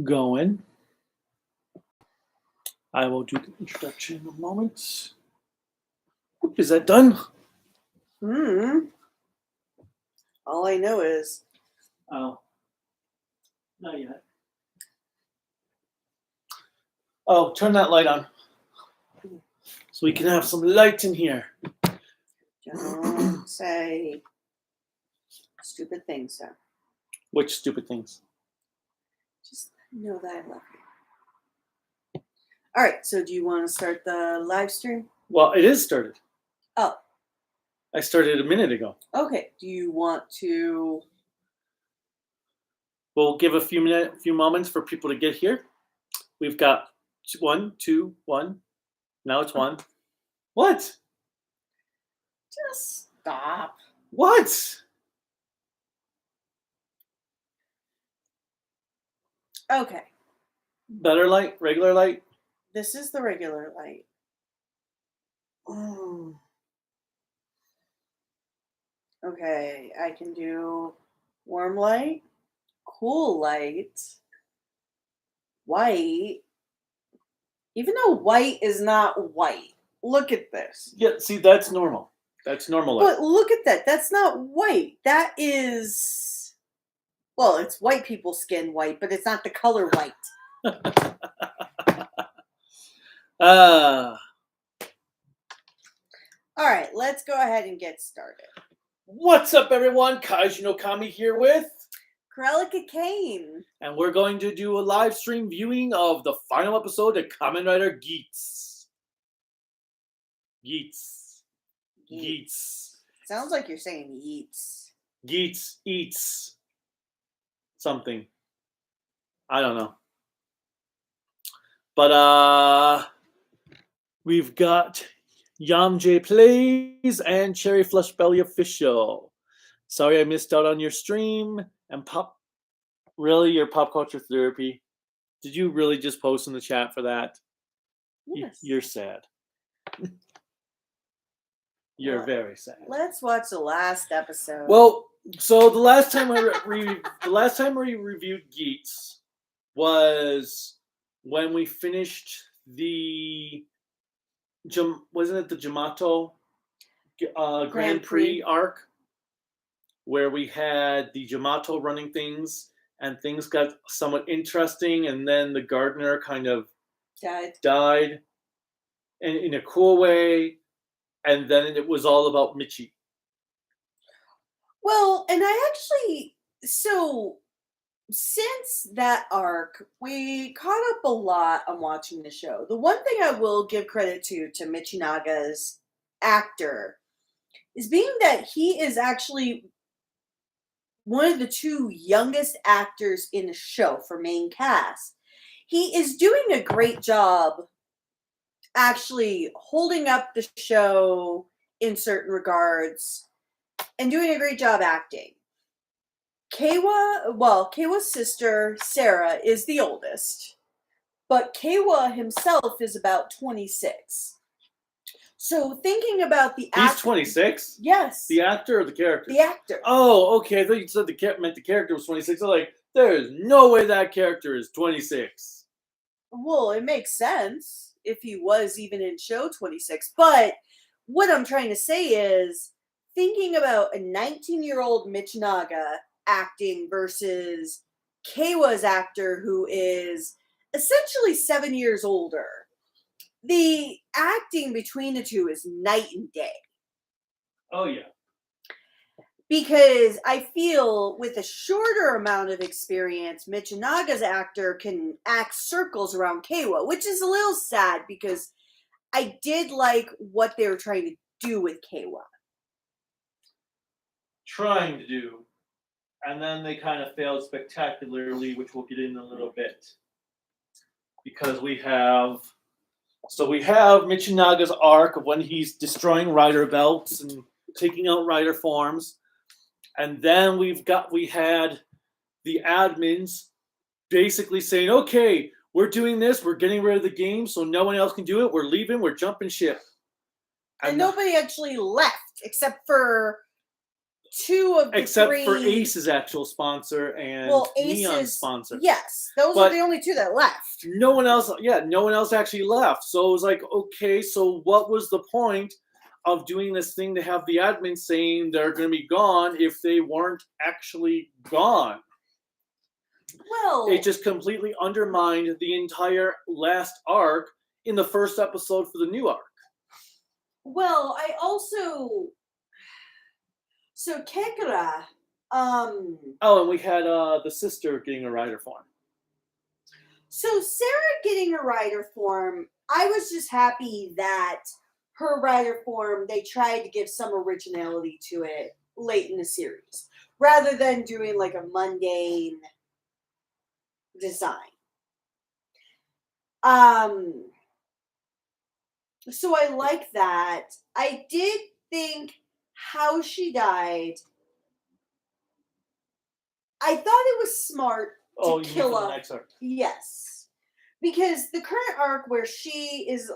going. I will do the introduction in a moment. Oop, is that done? All I know is. Oh. Not yet. Oh, turn that light on. So we can have some light in here. Don't say stupid things, sir. Which stupid things? Just know that I love you. All right, so do you want to start the live stream? Well, it is started. Oh. I started a minute ago. Okay. Do you want to? We'll give a few moments for people to get here. We've got 1, 2, 1. Now it's 1. What? Just stop. What? Okay. Better light? Regular light? This is the regular light. Okay, I can do warm light, cool light, white. Even though white is not white. Look at this. Yeah, see, that's normal. That's normal light. But look at that. That's not white. That is... Well, it's white people's skin white, but it's not the color white. All right, let's go ahead and get started. What's up, everyone? Kaiju no Kami here with Cruellica Kain. And we're going to do a live stream viewing of the final episode of Kamen Rider Geats. Geats. Sounds like you're saying yeets. Geats eats something. I don't know. But we've got Yamj Plays and Cherry Flush Belly Official. Sorry I missed out on your stream. And your pop culture therapy? Did you really just post in the chat for that? Yes. You're sad. You're very sad. Let's watch the last episode. Well, so the last time we reviewed Geats was when we finished the wasn't it the Jamato Grand Prix arc, where we had the Jamato running things and things got somewhat interesting, and then the gardener kind of died in a cool way, and then it was all about Michi. Well, and since that arc, we caught up a lot on watching the show. The one thing I will give credit to Michinaga's actor is being that he is actually one of the 2 youngest actors in the show for main cast. He is doing a great job actually holding up the show in certain regards and doing a great job acting. Keiwa's sister, Sarah, is the oldest, but Keiwa himself is about 26. So thinking about the actor... He's 26? Yes. The actor or the character? The actor. Oh, okay. I thought you said meant the character was 26. I'm like, there's no way that character is 26. Well, it makes sense if he was even in show 26. But what I'm trying to say is, thinking about a 19-year-old Michinaga acting versus Keiwa's actor, who is essentially 7 years older, the acting between the 2 is night and day. Oh, yeah. Because I feel with a shorter amount of experience, Michinaga's actor can act circles around Keiwa, which is a little sad because I did like what they were trying to do with Keiwa. Trying to do. And then they kind of failed spectacularly, which we'll get in a little bit. Because we have Michinaga's arc of when he's destroying rider belts and taking out rider forms. And then we had the admins basically saying, okay, we're doing this, we're getting rid of the game so no one else can do it, we're leaving, we're jumping ship. And nobody actually left except for two of the Except three. for Ace's actual sponsor and Neon's sponsor. Yes, those are the only two that left. No one else, no one else actually left. So it was like, okay, so what was the point of doing this thing to have the admin saying they're going to be gone if they weren't actually gone? Well, it just completely undermined the entire last arc in the first episode for the new arc. Well, I also... So, Kekara... Oh, and we had the sister getting a rider form. So, Sarah getting a rider form, I was just happy that her rider form, they tried to give some originality to it late in the series, rather than doing like a mundane design. So I like that. I did think how she died. I thought it was smart to kill her. Yes. Because the current arc where she is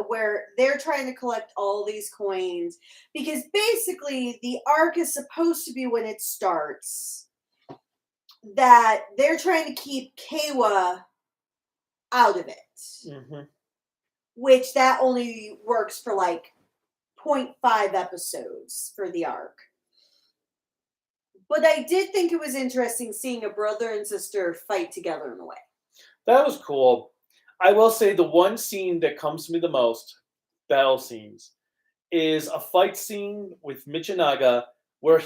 where they're trying to collect all these coins, because basically the arc is supposed to be when it starts, that they're trying to keep Kawa out of it. Mm-hmm. Which that only works for like 0.5 episodes for the arc. But I did think it was interesting seeing a brother and sister fight together in a way. That was cool. I will say the one scene that comes to me the most, battle scenes, is a fight scene with Michinaga where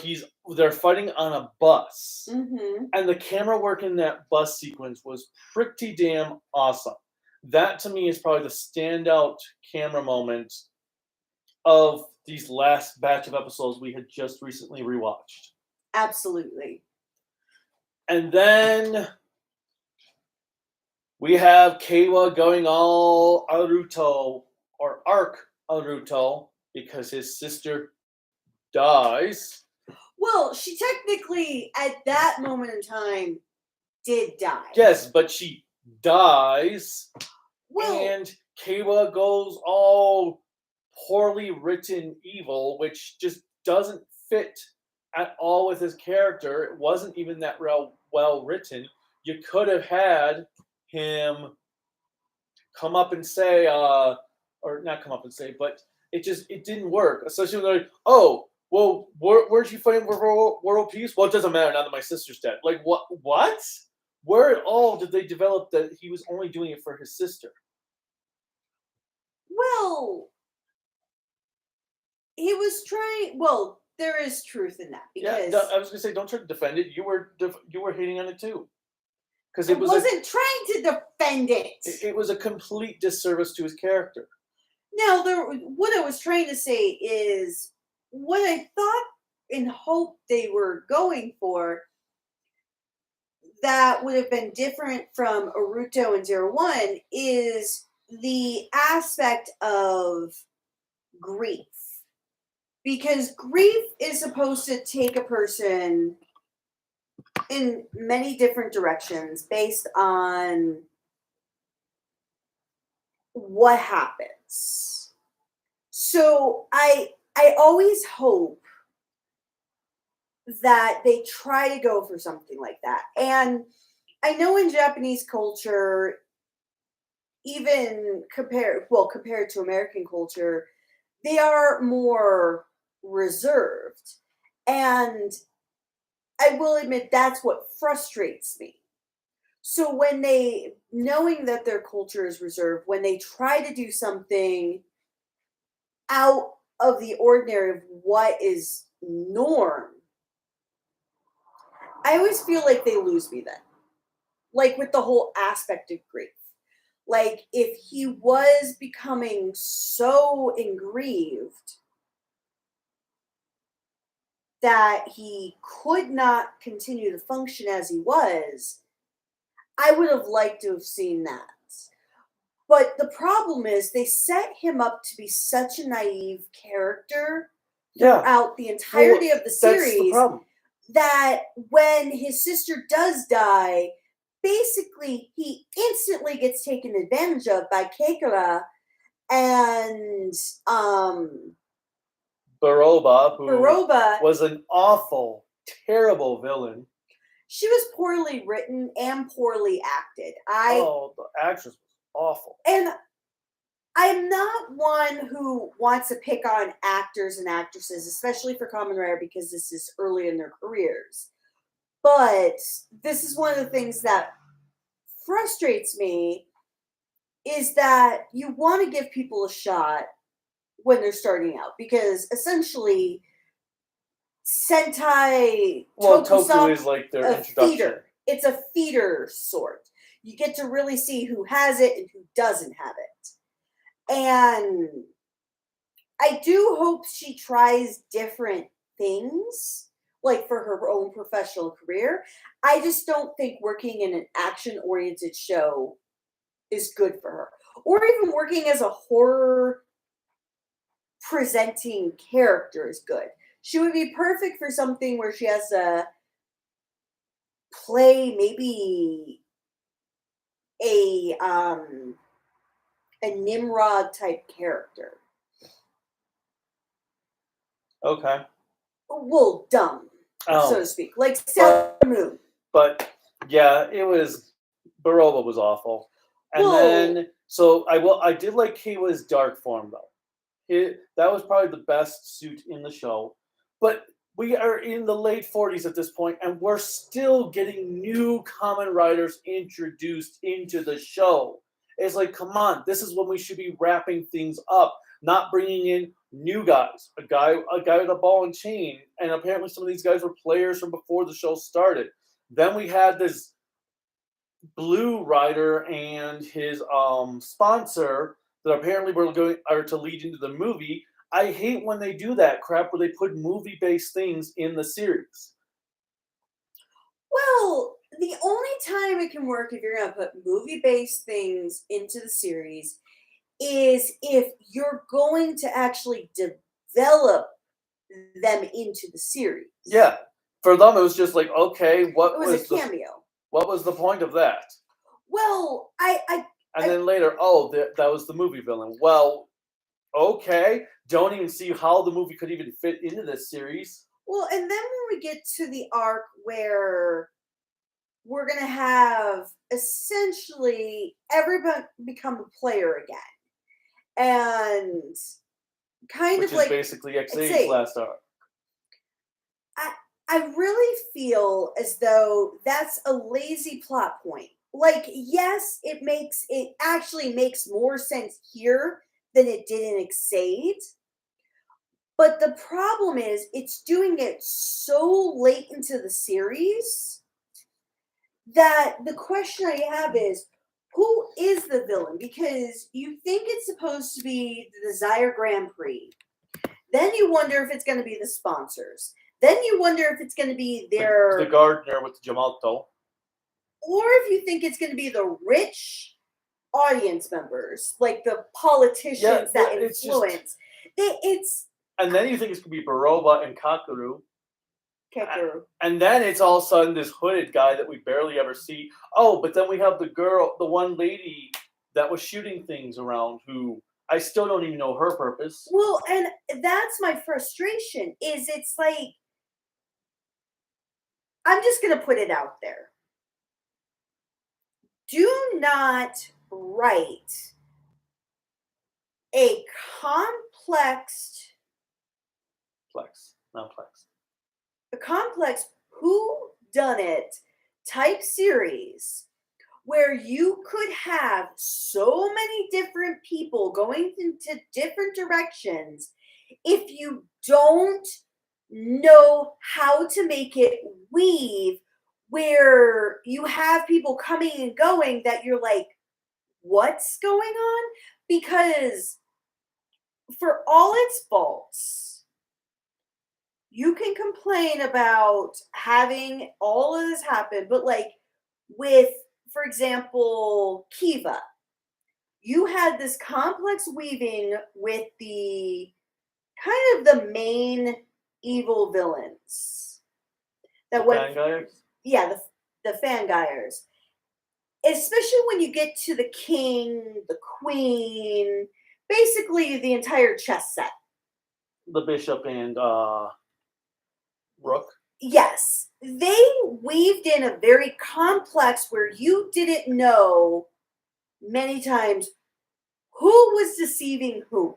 they're fighting on a bus. Mm-hmm. And the camera work in that bus sequence was pretty damn awesome. That to me is probably the standout camera moment of these last batch of episodes we had just recently rewatched. Absolutely. And then we have Kawa going all Naruto, or Arc Naruto, because his sister dies. Well, she technically, at that moment in time, did die. Yes, but she dies. Well, and Kawa goes all poorly written evil, which just doesn't fit at all with his character. It wasn't even that well written. You could have had him come up and say, or not come up and say, but it didn't work. Especially when they're like, oh, well, where'd you find world peace? Well, it doesn't matter now that my sister's dead. Like, what? Where at all did they develop that he was only doing it for his sister? Well, he was trying. Well, there is truth in that, because I was gonna say, don't try to defend it. You were hating on it too, because I wasn't trying to defend it. It was a complete disservice to his character. Now, what I was trying to say is what I thought and hoped they were going for. That would have been different from Naruto and 01 is the aspect of grief. Because grief is supposed to take a person in many different directions based on what happens. So I always hope that they try to go for something like that. And I know in Japanese culture, even compared to American culture, they are more reserved. And I will admit that's what frustrates me. So when knowing that their culture is reserved, when they try to do something out of the ordinary of what is norm, I always feel like they lose me then. Like with the whole aspect of grief. Like if he was becoming so aggrieved that he could not continue to function as he was, I would have liked to have seen that. But the problem is they set him up to be such a naive character throughout the entirety of the series. That's the problem. That when his sister does die, basically he instantly gets taken advantage of by Kekara, and Baroba, who Baroba was an awful, terrible villain. She was poorly written and poorly acted. The actress was awful. And I'm not one who wants to pick on actors and actresses, especially for Kamen Rider, because this is early in their careers. But this is one of the things that frustrates me, is that you want to give people a shot when they're starting out, because essentially Sentai Toku is like their introduction. Feeder. It's a feeder sort. You get to really see who has it and who doesn't have it. And I do hope she tries different things, like for her own professional career. I just don't think working in an action-oriented show is good for her. Or even working as a horror presenting character is good. She would be perfect for something where she has to play maybe a Nimrod type character. Okay. Well, dumb, so to speak, like Sailor Moon. But yeah, it was Baroba was awful, and then I did like Keiwa's dark form though. That was probably the best suit in the show, but we are in the late 40s at this point, and we're still getting new Kamen Riders introduced into the show. It's like, come on, this is when we should be wrapping things up, not bringing in new guys. A guy with a ball and chain, and apparently some of these guys were players from before the show started. Then we had this Blue Rider and his sponsor that apparently are to lead into the movie. I hate when they do that crap where they put movie-based things in the series. Well, the only time it can work if you're going to put movie-based things into the series is if you're going to actually develop them into the series. Yeah. For them, it was just like, okay, what was a cameo. What was the point of that? Well, then later, that was the movie villain. Well, okay. Don't even see how the movie could even fit into this series. Well, and then when we get to the arc where we're going to have essentially everybody become a player again. And Which is basically X8's last arc. I really feel as though that's a lazy plot point. Like, yes, it actually makes more sense here than it did in X8. But the problem is it's doing it so late into the series that the question I have is, who is the villain? Because you think it's supposed to be the Desire Grand Prix. Then you wonder if it's going to be the sponsors. Then you wonder if it's going to be the gardener with the Jamato. Or if you think it's going to be the rich audience members, like the politicians that influence. And then you think it's going to be Baroba and Kakeru. And then it's all of a sudden this hooded guy that we barely ever see. Oh, but then we have the one lady that was shooting things around who I still don't even know her purpose. Well, and that's my frustration, is it's like, I'm just going to put it out there. Do not write a complex whodunit type series where you could have so many different people going into different directions if you don't know how to make it weave, where you have people coming and going that you're like, what's going on? Because for all its faults, you can complain about having all of this happen, but like with, for example, Kiva, you had this complex weaving with the kind of the main evil villains. The Fangires. Especially when you get to the king, the queen, basically the entire chess set. the bishop and Rook. Yes, they weaved in a very complex where you didn't know many times who was deceiving whom.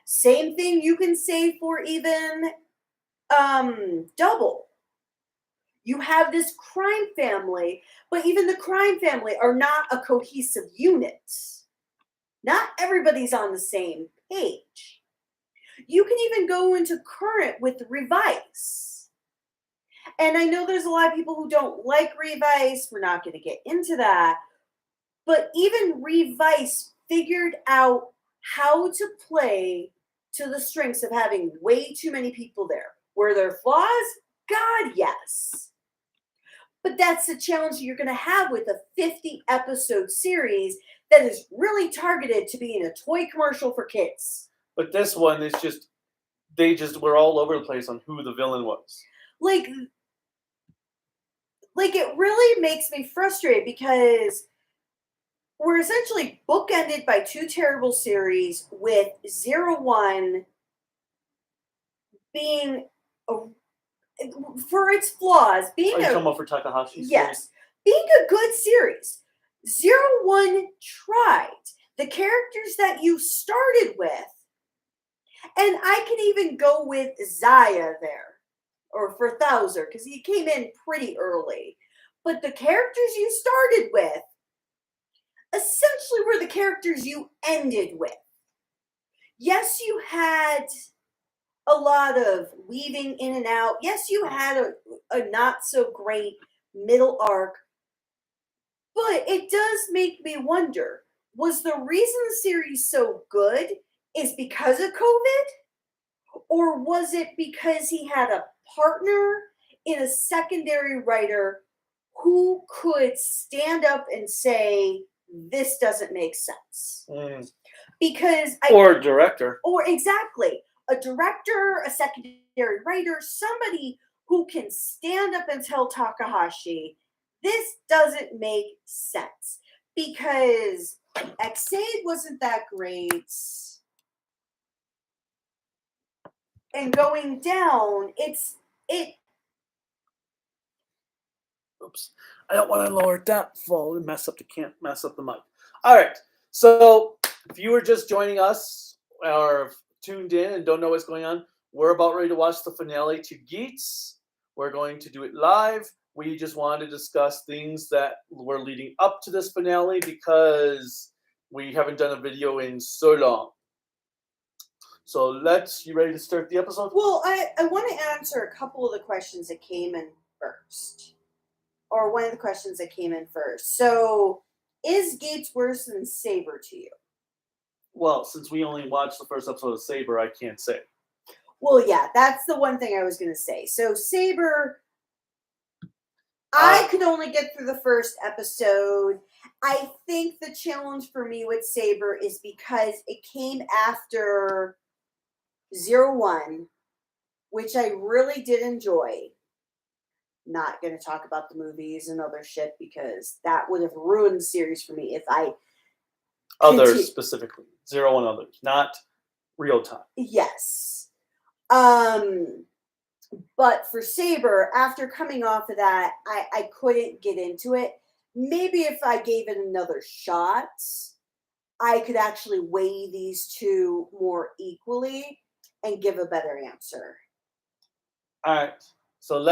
Same thing you can say for even Double. You have this crime family, but even the crime family are not a cohesive unit. Not everybody's on the same page. You can even go into current with Revice. And I know there's a lot of people who don't like Revice. We're not going to get into that. But even Revice figured out how to play to the strengths of having way too many people there. Were there flaws? God, yes. But that's the challenge you're going to have with a 50-episode series that is really targeted to be in a toy commercial for kids. But this one is just, they just were all over the place on who the villain was. Like it really makes me frustrated because we're essentially bookended by two terrible series with 01 being, for its flaws, being Are you talking about for Takahashi? Yes, being a good series. 01 tried. The characters that you started with, and I can even go with Zaya there, or for Thouser, because he came in pretty early. But the characters you started with essentially were the characters you ended with. Yes, you had a lot of weaving in and out. Yes, you had a not so great middle arc. But it does make me wonder, was the reason the series so good is because of COVID? Or was it because he had a partner in a secondary writer who could stand up and say, this doesn't make sense? Because or a director. Or exactly. A director, a secondary writer, somebody who can stand up and tell Takahashi, this doesn't make sense. Because Xaid wasn't that great. And going down, Oops. I don't want to lower it down. Fall and can't mess up the mic. All right. So if you were just joining us or tuned in and don't know what's going on, we're about ready to watch the finale to Geats. We're going to do it live. We just wanted to discuss things that were leading up to this finale because we haven't done a video in so long. So you ready to start the episode? Well, I want to answer a couple of the questions that came in first. Or one of the questions that came in first. So, is Geats worse than Saber to you? Well, since we only watched the first episode of Saber, I can't say. Well, yeah, that's the one thing I was going to say. So, Saber, I could only get through the first episode. I think the challenge for me with Saber is because it came after 01, which I really did enjoy. Not going to talk about the movies and other shit because that would have ruined the series for me if I... Others specifically. 01 others, not real time. Yes. But for Saber, after coming off of that, I couldn't get into it. Maybe if I gave it another shot, I could actually weigh these two more equally and give a better answer. All right. So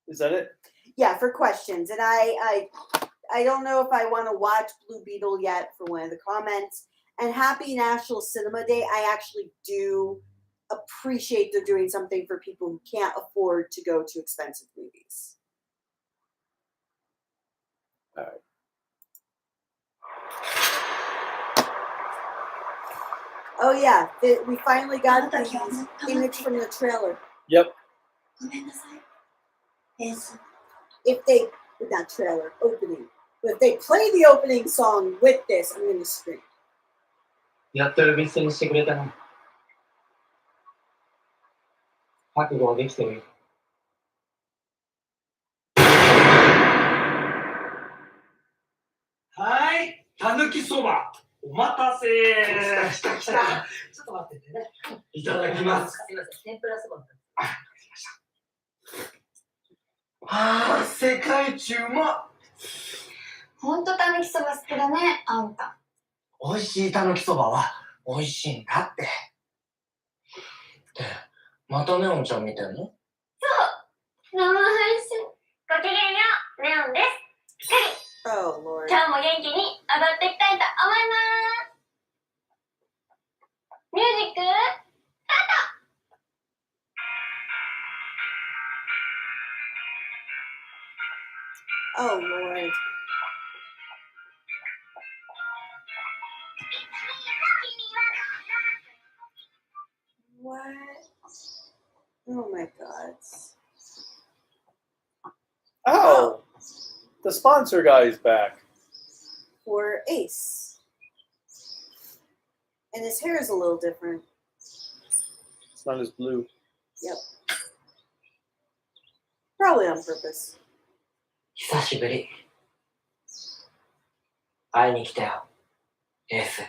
is that it? Yeah, for questions. And I don't know if I want to watch Blue Beetle yet for one of the comments. And happy National Cinema Day. I actually do appreciate they're doing something for people who can't afford to go to expensive movies. All right. Oh yeah, we finally got the image from the trailer. Yep. If they, not trailer, opening. But if they play the opening song with this, I'm going to scream. やっと呼び捨てにしてくれたな。覚悟はできてるよ。はい、たぬきそば。お待たせー。来た。ちょっと待っててね。いただきます。すみません、天ぷらそば。世界一うまっ。ほんとたぬきそば好きだね、あんた。美味しいたぬきそばは美味しいんだって。で、またネオンちゃん見てんの？生配信。ごきげんよう、ネオンです。 Oh lord. 今日も元気に踊っていきたいと思います。ミュージックスタート。 Oh lord. What? Oh my god. Oh, the sponsor guy is back. For Ace. And his hair is a little different. It's not as blue. Yep. Probably on purpose. 久しぶり。会いに来たよ、エース。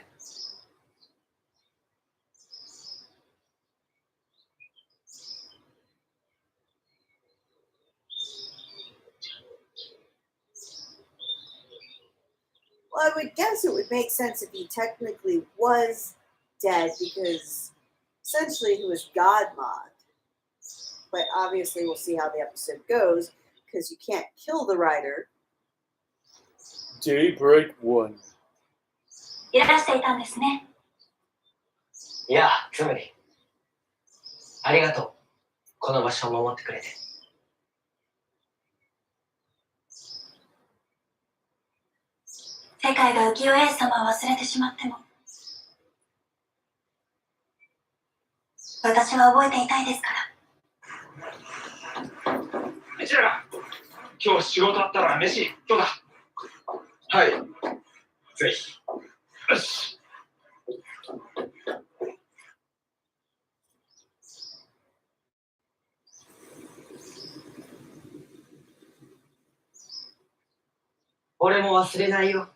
Well, I would guess it would make sense if he technically was dead because essentially he was God mod. But obviously we'll see how the episode goes because you can't kill the rider. Daybreak 1. いらしていたんですね。いや、つむり。ありがとう。この場所を守ってくれて。世界が浮世英寿様を忘れてしまっても、私は覚えていたいですから。うちら、今日仕事あったら飯どうだ？はい。ぜひ。よし。俺も忘れないよ。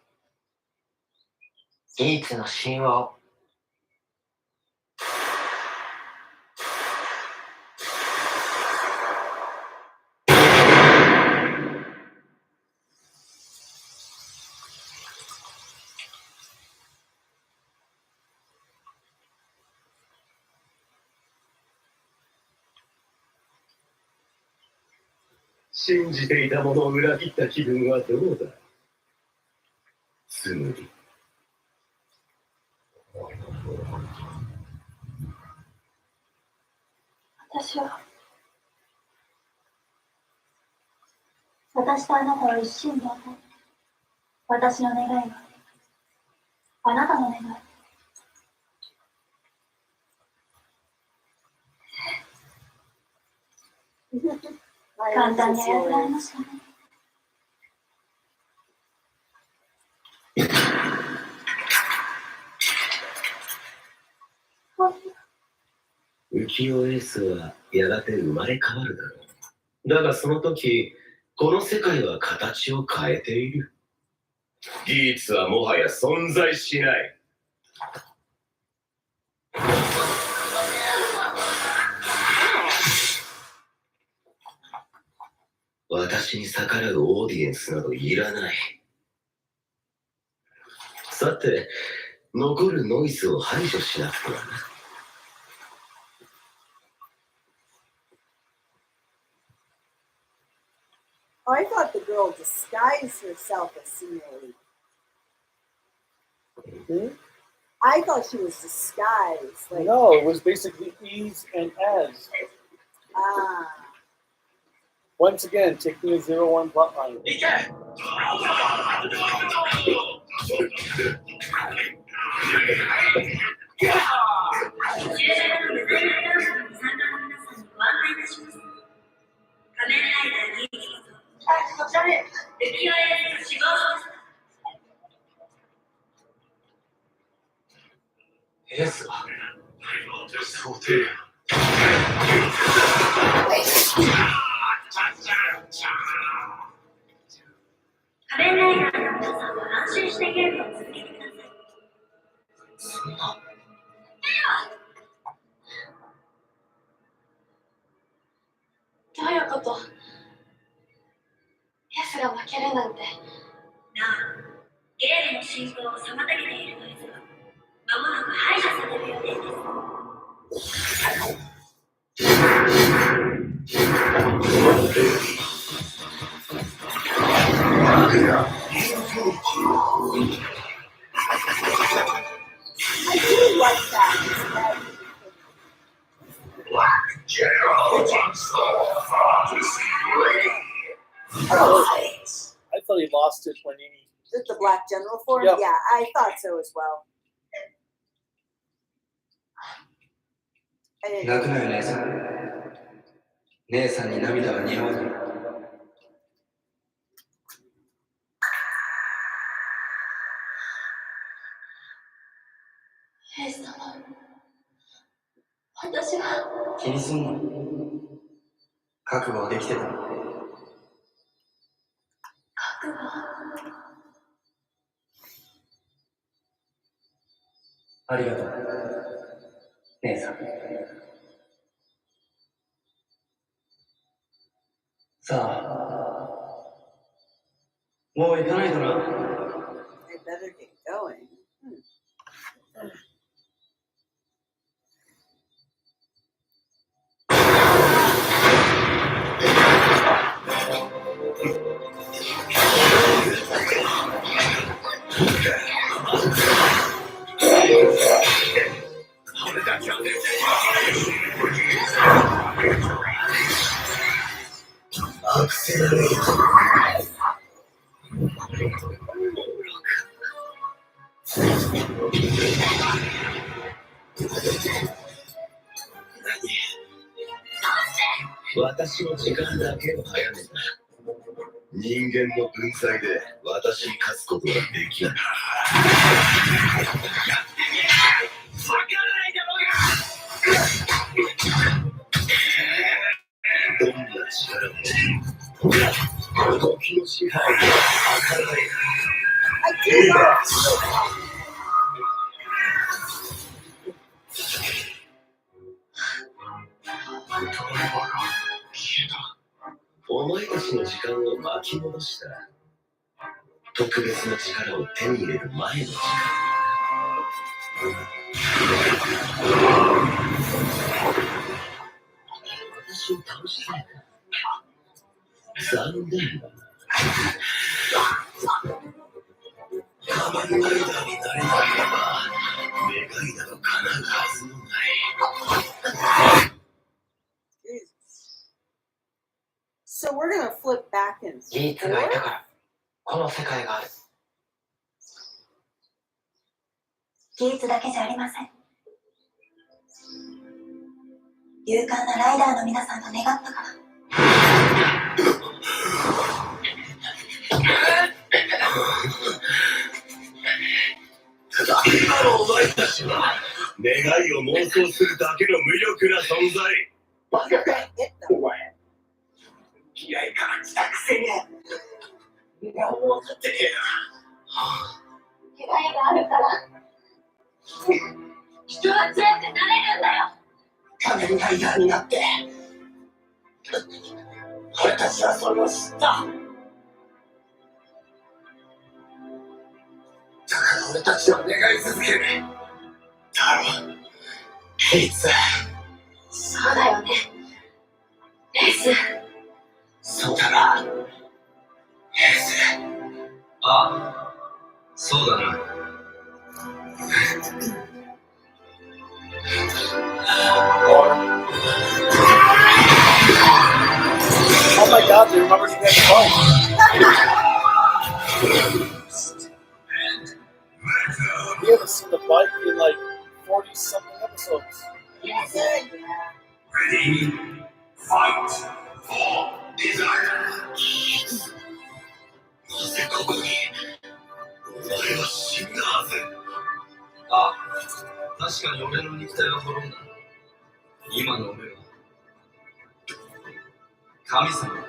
ギーツの神話を。信じていたものを裏切った気分はどうだ、つむり。私とあなたは一心同体。私の願いはあなたの願い。簡単に操られましたね。浮世エースはやがて生まれ変わるだろう。だがその時、この世界は形を変えている。ギーツはもはや存在しない。私に逆らうオーディエンスなどいらない。さて、残るノイズを排除しなくてはな。Oh, I thought the girl disguised herself as Senior Hmm? I thought she was disguised. Like, No, it was basically Ease and Az. ah. Once again, taking a 0-1 plotline. いけ！こちらで浮世英寿死亡エースが想定。仮面ライダーの皆さんは安心してゲームを続けてください。そんな。どういうこと？ヤスが負けるなんて。なあ、ゲームの進行を妨げているノイズが間もなく排除される予定です。I do like that. I thought he lost it when he. Is it the Black General form? Yep. Yeah, I thought so as well. I didn't 泣くなよ姉さん。姉さんに涙は似合わない。エース様、私は。気にすんな。覚悟はできてた。覚悟。ありがとう。姉さん。さあ、もう行かないとな。I better get going. Hmm. 私の時間だけを早めた。人間の分際で私に勝つことはできない。どんな力も時の支配に逆らえない。I do like お前たちの時間を巻き戻した。特別な力を手に入れる前の時間。私を倒したいか。残念だな。仮面ライダーになれなければ願いなど叶うはずもない。So we're gonna flip back and ギーツがいたからこの世界がある。ギーツだけじゃありません。勇敢なライダーの皆さんが願ったから。今のお前たちは願いを妄想するだけの無力な存在。バカかお前。気合から来たくせに何も分かってねえな。願いがあるから人は強くなれるんだよ。仮面ライダーになって俺たちはそれを知った。だから俺たちは願い続ける。だろケイツ。そうだよねエース。そうだなエース。ああ、そうだな。Oh my god, they remembered to get the phone. We haven't seen the bike in like 40 something episodes. Ready, fight, for desire. なぜここにお前は死んだはず。ああ、確かに俺の肉体は滅んだ。今の俺は神様だ。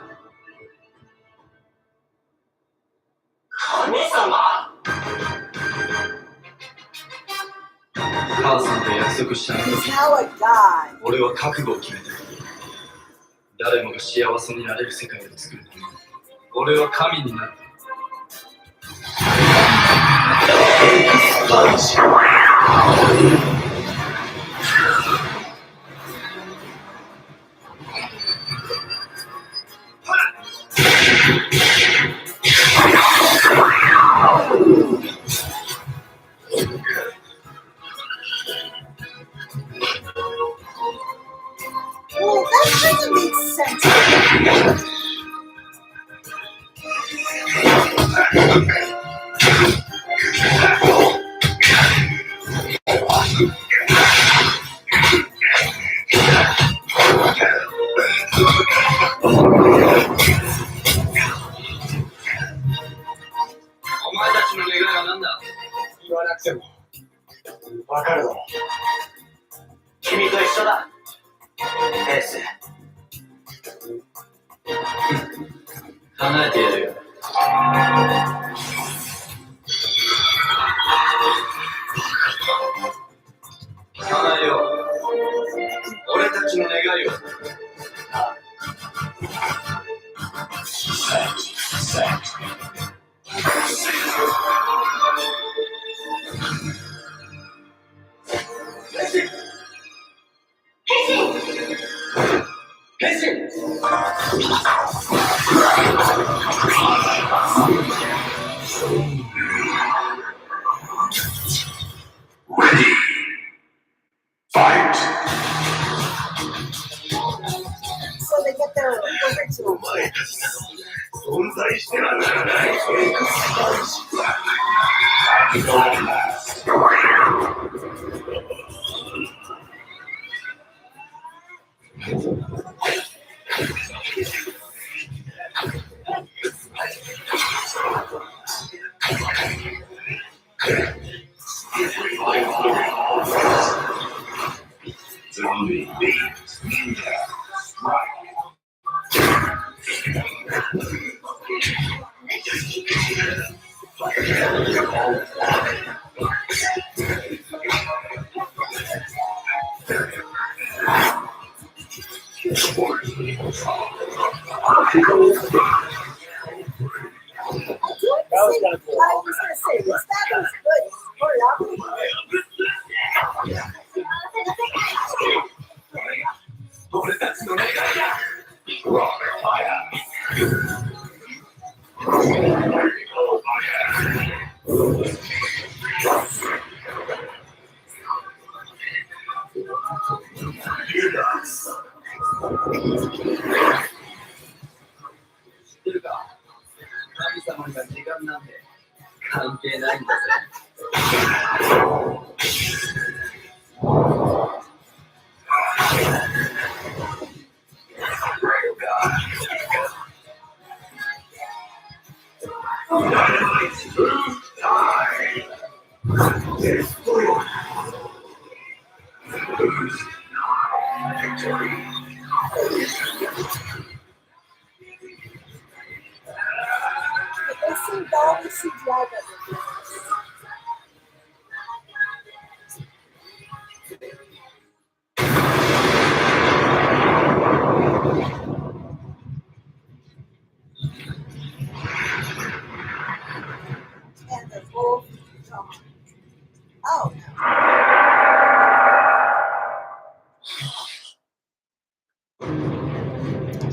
神様。母さんと約束したの He's now a god. 俺は覚悟を決めてる。誰もが幸せになれる世界を作るために俺は神になる。Well, that kind of makes sense. So they get their original. 存在してはならない。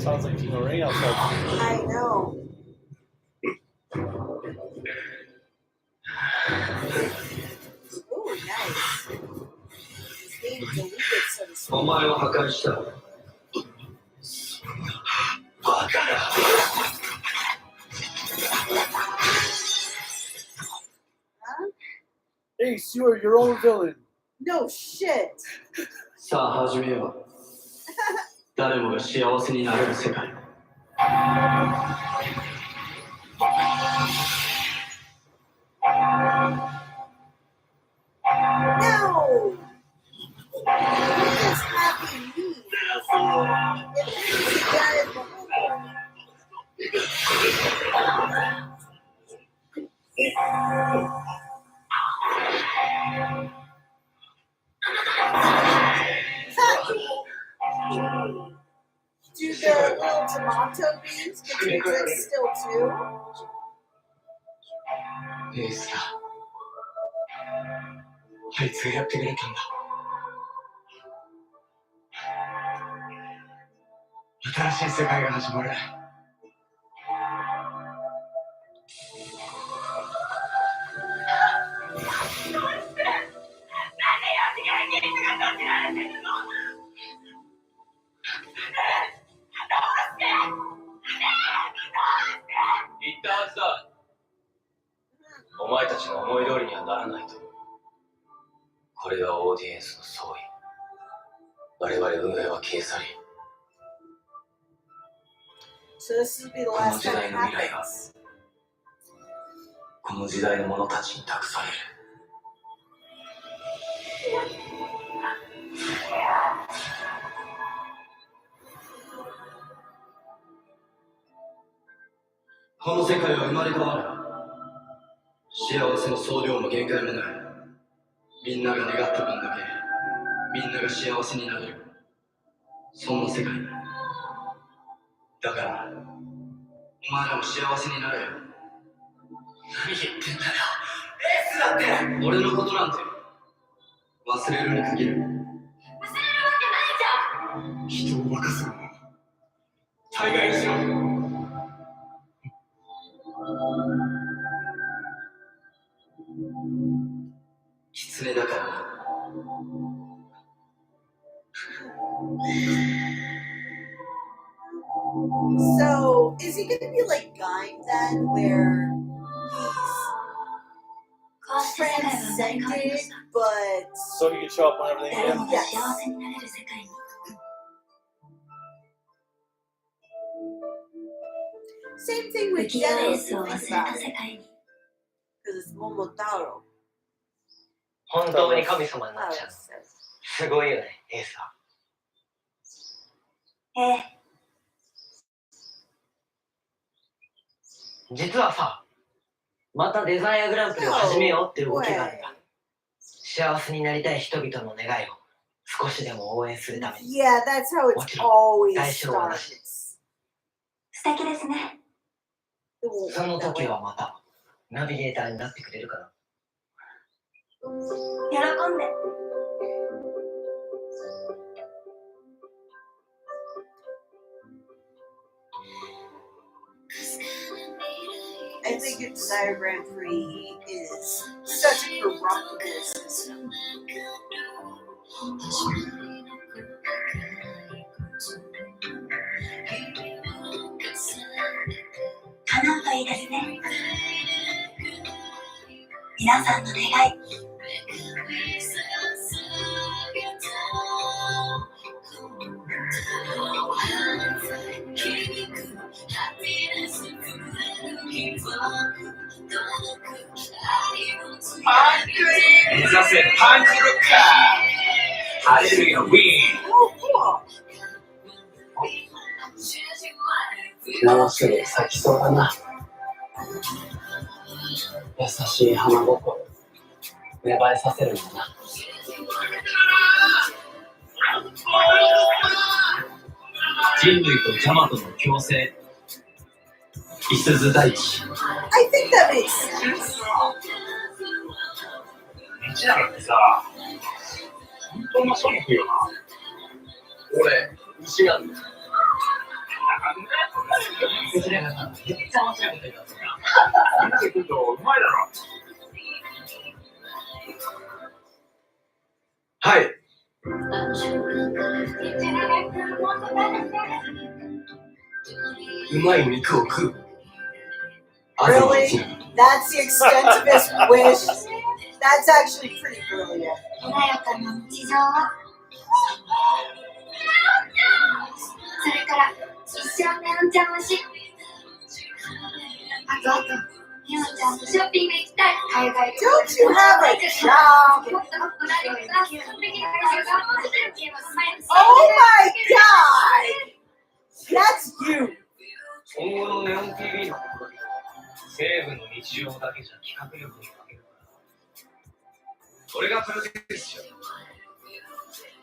Sounds like it's rain outside. I know. Ooh, nice. It's being deleted, so to speak. お前を破壊した。バカだ。Ace, you are your own villain. No shit. さあ始めよう。誰もが幸せになれる世界を。No! You're just happy me. It means you got it before. Geats get to exist still too? エースだ。あいつがやってくれたんだ。新しい世界が始まる。言ったはずだ。お前たちの思い通りにはならないと。これがオーディエンスの総意。我々運営は消え去り。So this will be the last time it happens. この時代の者たちに託される。この世界は生まれ変わる。幸せの総量も限界もない。みんなが願った分だけ、みんなが幸せになれる。そんな世界だから、お前らも幸せになれよ。何言ってんだよ。エースだって。俺のことなんて忘れるに限る。忘れるわけないじゃん。人を沸かすのも大概にしろ。狐だからな。So, is he going to be like Gaim then, where こうして世界は生まれ変わりま he's した。 transcended, but So he can show up whenever they 誰 need も him. が幸せになれる世界に。 same thing 不 with 器用エ Genos ー if ス you を think 忘れ about た it, 世界に。 because it's Momotaro. 本当に神様になっ Taro ちゃう。 says. すごいよね、エースは。ええ、実はさ、またデザイアグランプリを始めようっていう動きがあるんだ。幸せになりたい人々の願いを少しでも応援するために。 Yeah, that's how it's Watch it. always Guys, should watch starts. 素敵ですね。 It won't そ work の that 時 way. はまたナビゲーターになってくれるかな。喜んで。 I think if Desire Grand Prix is such a corruptible system. 叶うといいですね。皆さんの願い。 目指せパンクロッカー。ハレルヤウィン。 Oh, cool. もうすぐ咲きそうだな。優しい花心芽生えさせるんだな。人類とジャマトの共生。五十鈴大地。 I think that makes sense. 道なんてさ、本当のソニックよな。俺、牛なんだ。なんだよ、それがさ、めっちゃ面白いこと言ったんだ。みんなで来るとうまいだろ。はい。うまい肉を食う。 Really? That's the extent of his wish. That's actually pretty brilliant. 穏やかな日常は。それから一生ねお茶をし。あと、ゆうちゃんとショッピング行きたい。海外旅行。 Don't you have a job? もっともっと何か完璧な会社が持ってる。 Oh my god! That's you! 今後のネオン TV のことに西部の日常だけじゃ企画力に欠けるから。俺がプロデュースしよう。は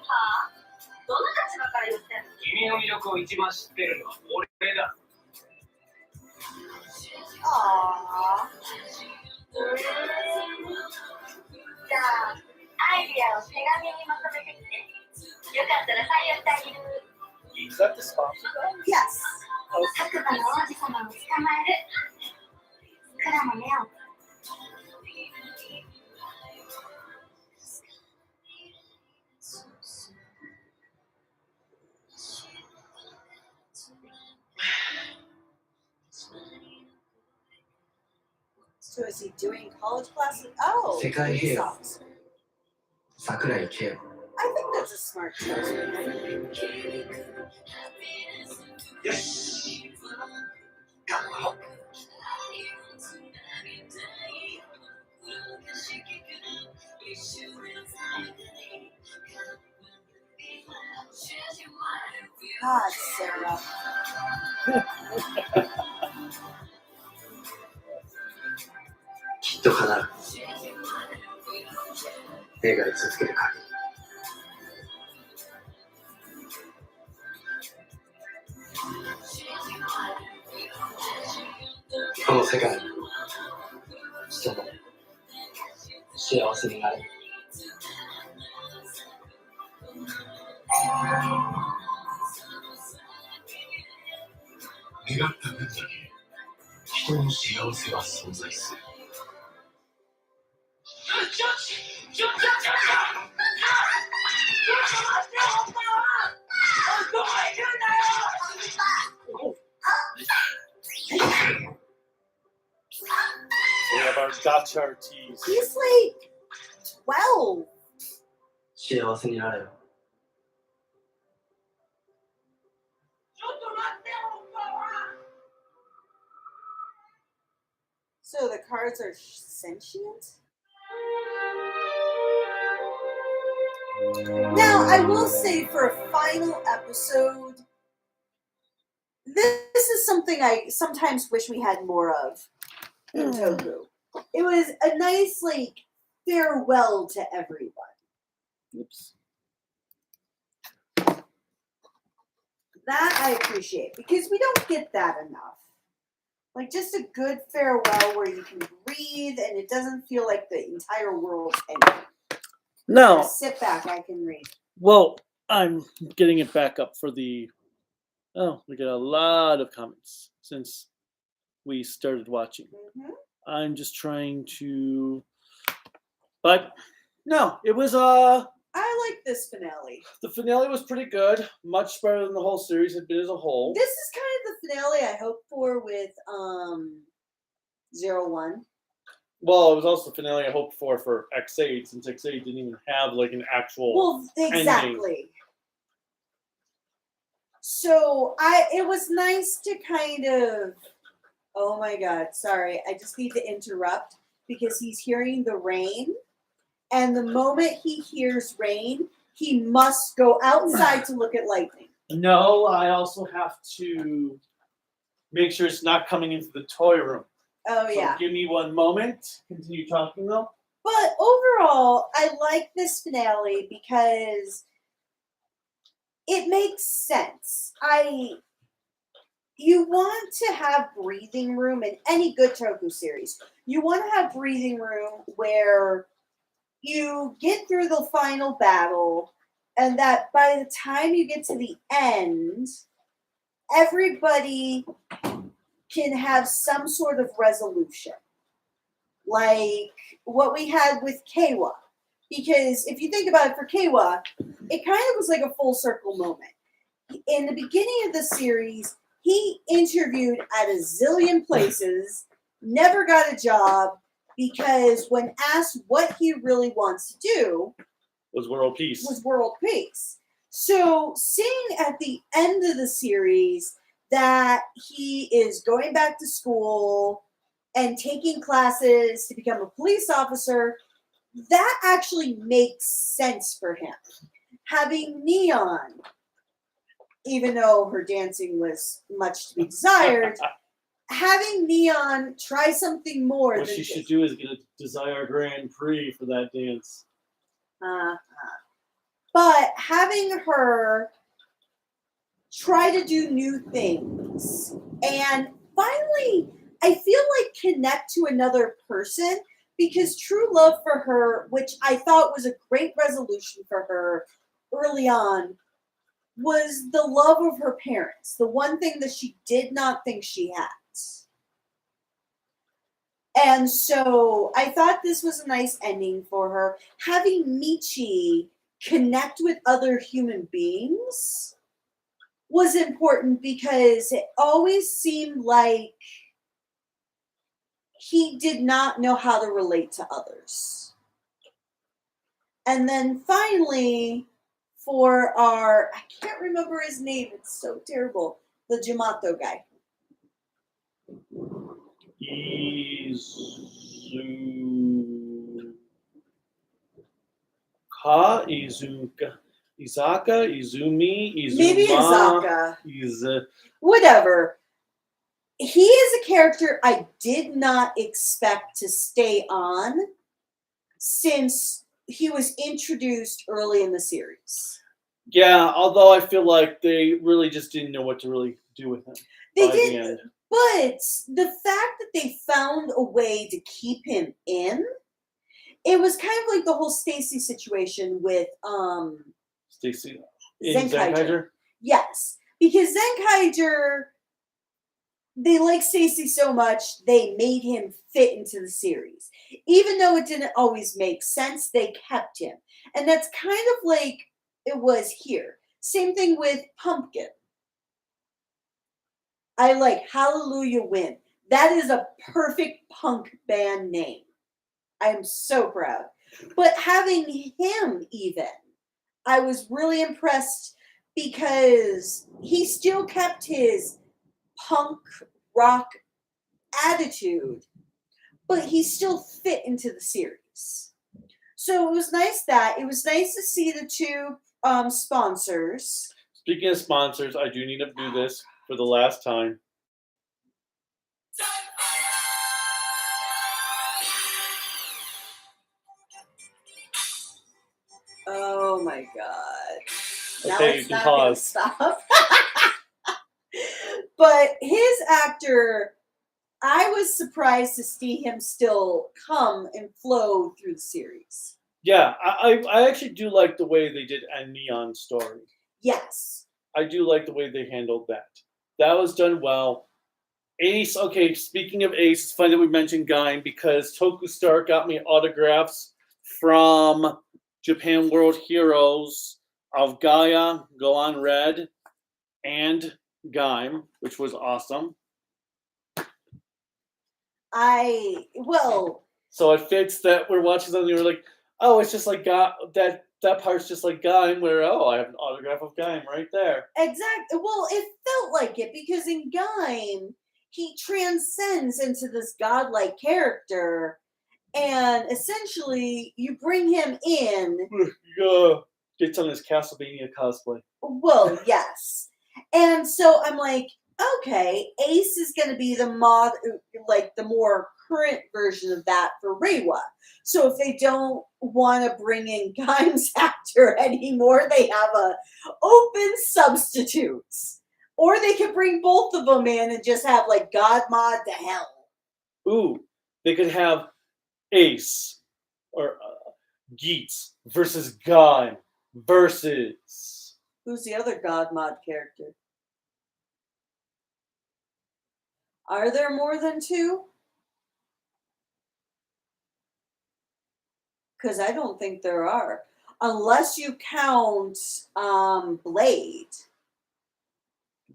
あ、どの立場から言ってんの？君の魅力を一番知ってるのは俺だ。Aww. じゃあ、アイディアを手紙にまとめてきて、よかったら採用してあげる。 Is that the sponsor? Yes. 白馬の王子様を捕まえる。クラのネオン。 So is he doing college classes? Oh, 世界 police 平和 officer. 桜井慶 I think that's a smart choice. よし頑張ろう God, Sarah. きっと叶う願い続ける限りこの世界の人も幸せになれる願った分だけ人の幸せは存在する。We have our gotcha teas. He's like 12. 幸せになれよ So the cards are sentient? Now, I will say for a final episode, this is something I sometimes wish we had more of in Toku. It was a nice, like, farewell to everyone. Oops. That I appreciate because we don't get that enough. Like just a good farewell where you can breathe and it doesn't feel like the entire world's ending. No. Just sit back, I can read. Well, I'm getting it back up for the. Oh, we got a lot of comments since we started watching. Mm-hmm. I'm just trying to. But no, it was I like this finale. the finale was pretty good, much better than the whole series had been as a whole. This is kind of the finale I hoped for with 01. Well, it was also the finale I hoped for X8, since X8 didn't even have like an actual. Well, exactly. ending. So it was nice to kind of. Oh my God! Sorry, I just need to interrupt because he's hearing the rain, and the moment he hears rain, he must go outside to look at lightning. No, I also have to make sure it's not coming into the toy room. Oh So yeah. give me one moment. Continue talking though. But overall, I like this finale because it makes sense. You want to have breathing room in any good Toku series. You want to have breathing room where you get through the final battle and that by the time you get to the end, everybody can have some sort of resolution. Like what we had with Keiwa. Because if you think about it for Keiwa, it kind of was like a full circle moment. In the beginning of the series, he interviewed at a zillion places, never got a job, because when asked what he really wants to do, Was world peace. was world peace. So seeing at the end of the series that he is going back to school and taking classes to become a police officer, that actually makes sense for him. Having Neon, even though her dancing was much to be desired, having Neon try something more What than she should just, do is get a Desire Grand Prix for that dance. but having her try to do new things and finally I feel like connect to another person, because true love for her, which I thought was a great resolution for her early on, was the love of her parents, the one thing that she did not think she had. And so I thought this was a nice ending for her. Having Michi connect with other human beings was important, because it always seemed like he did not know how to relate to others. And then finally, for our, I can't remember his name, it's so terrible, the Jamato guy. Izaka, Izumi, Izuma. Maybe Izaka. Whatever. He is a character I did not expect to stay on, since he was introduced early in the series. Yeah, although I feel like they really just didn't know what to really do with him. They by did, the end. but the fact that they found a way to keep him in, it was kind of like the whole Stacy situation with Stacy Zenkaiger. Yes, because Zenkaiger, they like Stacy so much, they made him fit into the series. Even though it didn't always make sense, they kept him. And that's kind of like it was here. Same thing with Pumpkin. I like Hallelujah Win. That is a perfect punk band name. I am so proud. But having him even, I was really impressed, because he still kept his punk rock attitude, but he still fit into the series. So it was nice to see the two sponsors. Speaking of sponsors, I do need to do this for the last time. Oh my god. Now Okay, it's you can not gonna pause. stop. But his actor, I was surprised to see him still come and flow through the series. Yeah, I actually do like the way they did a Neon Story. Yes. I do like the way they handled that. That was done well. Ace, okay, speaking of Ace, it's funny that we mentioned Gaim, because Toku Star got me autographs from Japan World Heroes of Gaia, Gohan Red, and Gaim, which was awesome. So it fits that we're watching something and we're like, oh, it's just like that part's just like Gaim, where, oh, I have an autograph of Gaim right there. Exactly. Well, it felt like it, because in Gaim, he transcends into this godlike character, and essentially you bring him in. Gets on his Castlevania cosplay. Well, yes. And so I'm like, okay, Ace is going to be the more current version of that for Reiwa. So if they don't want to bring in Gaim's actor anymore, they have a open substitutes. Or they could bring both of them in and just have like God Mod to hell. Ooh, they could have Ace or Geats versus Gaim versus... Who's the other God Mod character? Are there more than two? Because I don't think there are. Unless you count Blade.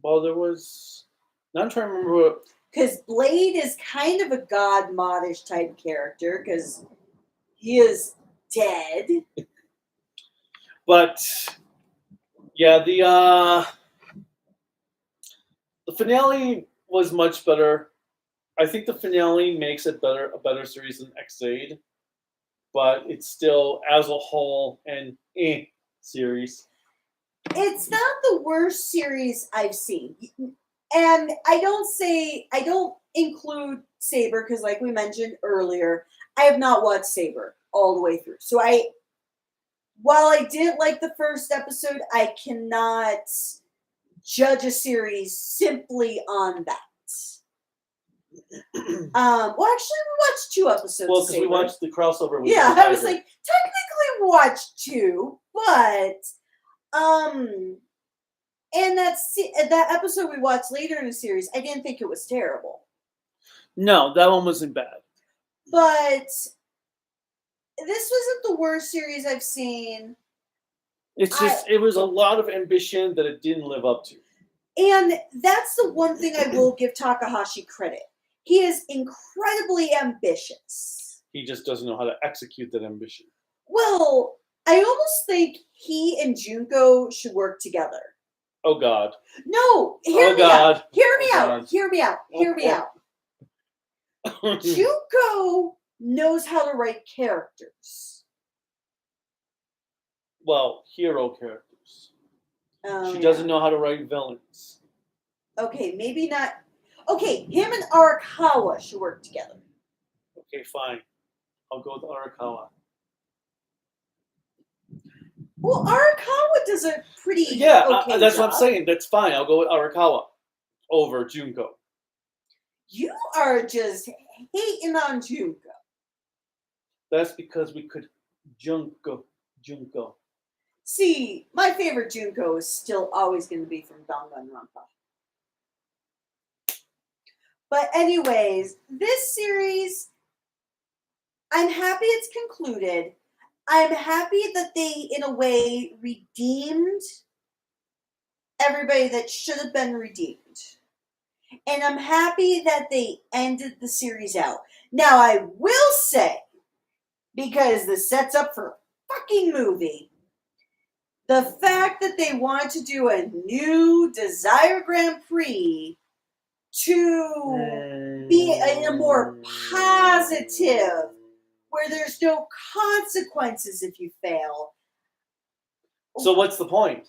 Well, there was... Now I'm trying to remember what... Because Blade is kind of a God Modish type character, because he is dead. But yeah, the finale was much better. I think the finale makes it a better series than X-Aid, but it's still, as a whole, an series. It's not the worst series I've seen. And I don't include Saber, because like we mentioned earlier, I have not watched Saber all the way through. So while I didn't like the first episode, I cannot judge a series simply on that. Well, actually, we watched 2 episodes. Well, of because we Saber. watched the crossover. With Yeah, Blue I was Tiger. like, technically watched 2, but and that episode we watched later in the series, I didn't think it was terrible, No, that one wasn't bad. but this wasn't the worst series I've seen. It's just it was a lot of ambition that it didn't live up to. And that's the one thing I will give Takahashi credit. He is incredibly ambitious. He just doesn't know how to execute that ambition. Well, I almost think he and Junko should work together. Oh God. No, hear me out. Hear me out. Junko knows how to write characters. Well, hero characters. Oh, She doesn't know how to write villains. Okay, maybe not. Okay, him and Arakawa should work together. Okay, fine. I'll go with Arakawa. Well, Arakawa does a pretty okay that's job. what I'm saying. That's fine. I'll go with Arakawa over Junko. You are just hating on Junko. That's because we could Junko. See, my favorite Junko is still always going to be from Danganronpa. But anyways, this series, I'm happy it's concluded. I'm happy that they, in a way, redeemed everybody that should have been redeemed. And I'm happy that they ended the series out. Now, I will say, because this sets up for a fucking movie, the fact that they want to do a new Desire Grand Prix to be in a more positive, where there's no consequences if you fail. So what's the point?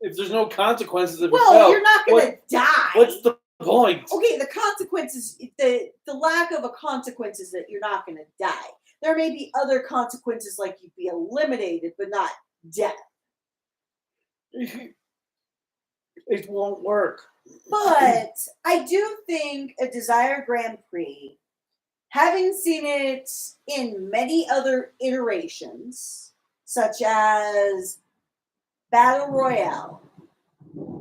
If there's no consequences if you Well, fail, you're not going to die. What's the point? Okay, the consequences, the lack of a consequence is that you're not going to die. There may be other consequences like you'd be eliminated, but not death. It won't work. But I do think a Desire Grand Prix, having seen it in many other iterations, such as Battle Royale,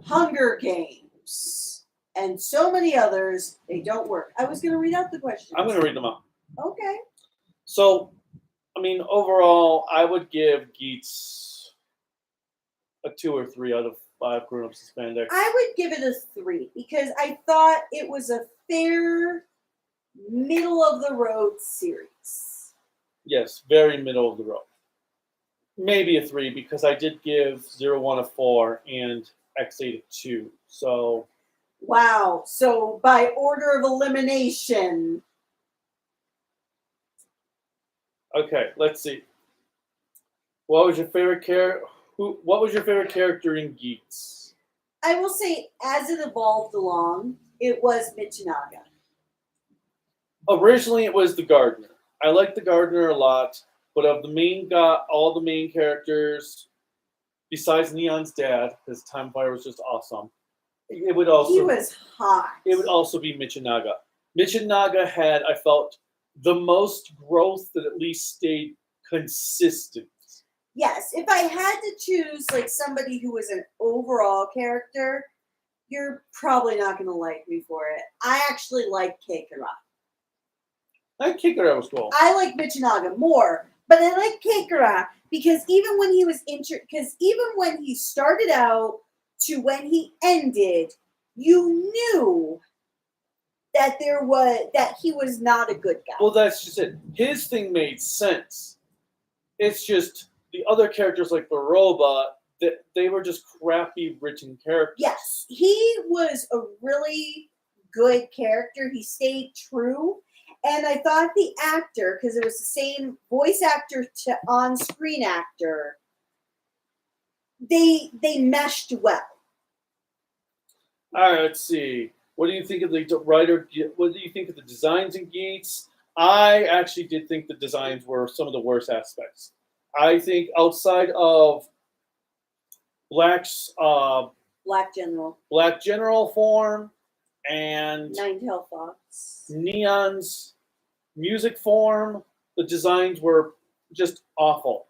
Hunger Games, and so many others, they don't work. I was going to read out the questions. I'm going to read them out. Okay. So, I mean, overall, I would give Geats a 2 or 3 out of 5 grown-ups in spandex. I would give it a 3 because I thought it was a fair middle-of-the-road series. Yes, very middle of the road. Maybe a 3 because I did give 01 a 4 and X8 a 2. So. Wow. So by order of elimination. Okay, let's see. What was your favorite character? What was your favorite character in Geats? I will say, as it evolved along, it was Michinaga. Originally, it was the gardener. I liked the gardener a lot, but of all the main characters, besides Neon's dad, because Time Fire was just awesome, it would also he was hot. It would also be Michinaga. Michinaga had, I felt, the most growth that at least stayed consistent. Yes, if I had to choose like somebody who was an overall character, you're probably not going to like me for it. I actually like Keikara. I think Keikara was cool. I like Michinaga more, but I like Keikara because even when he was even when he started out to when he ended, you knew that he was not a good guy. Well, that's just it. His thing made sense. It's just the other characters like Baroba, that they were just crappy written characters. Yes, he was a really good character. He stayed true. And I thought the actor, because it was the same voice actor to on-screen actor, they meshed well. All right, let's see. What do you think of the writer? What do you think of the designs in Geats? I actually did think the designs were some of the worst aspects. I think outside of Black General form, and Nine-tailed fox. Neon's music form, the designs were just awful.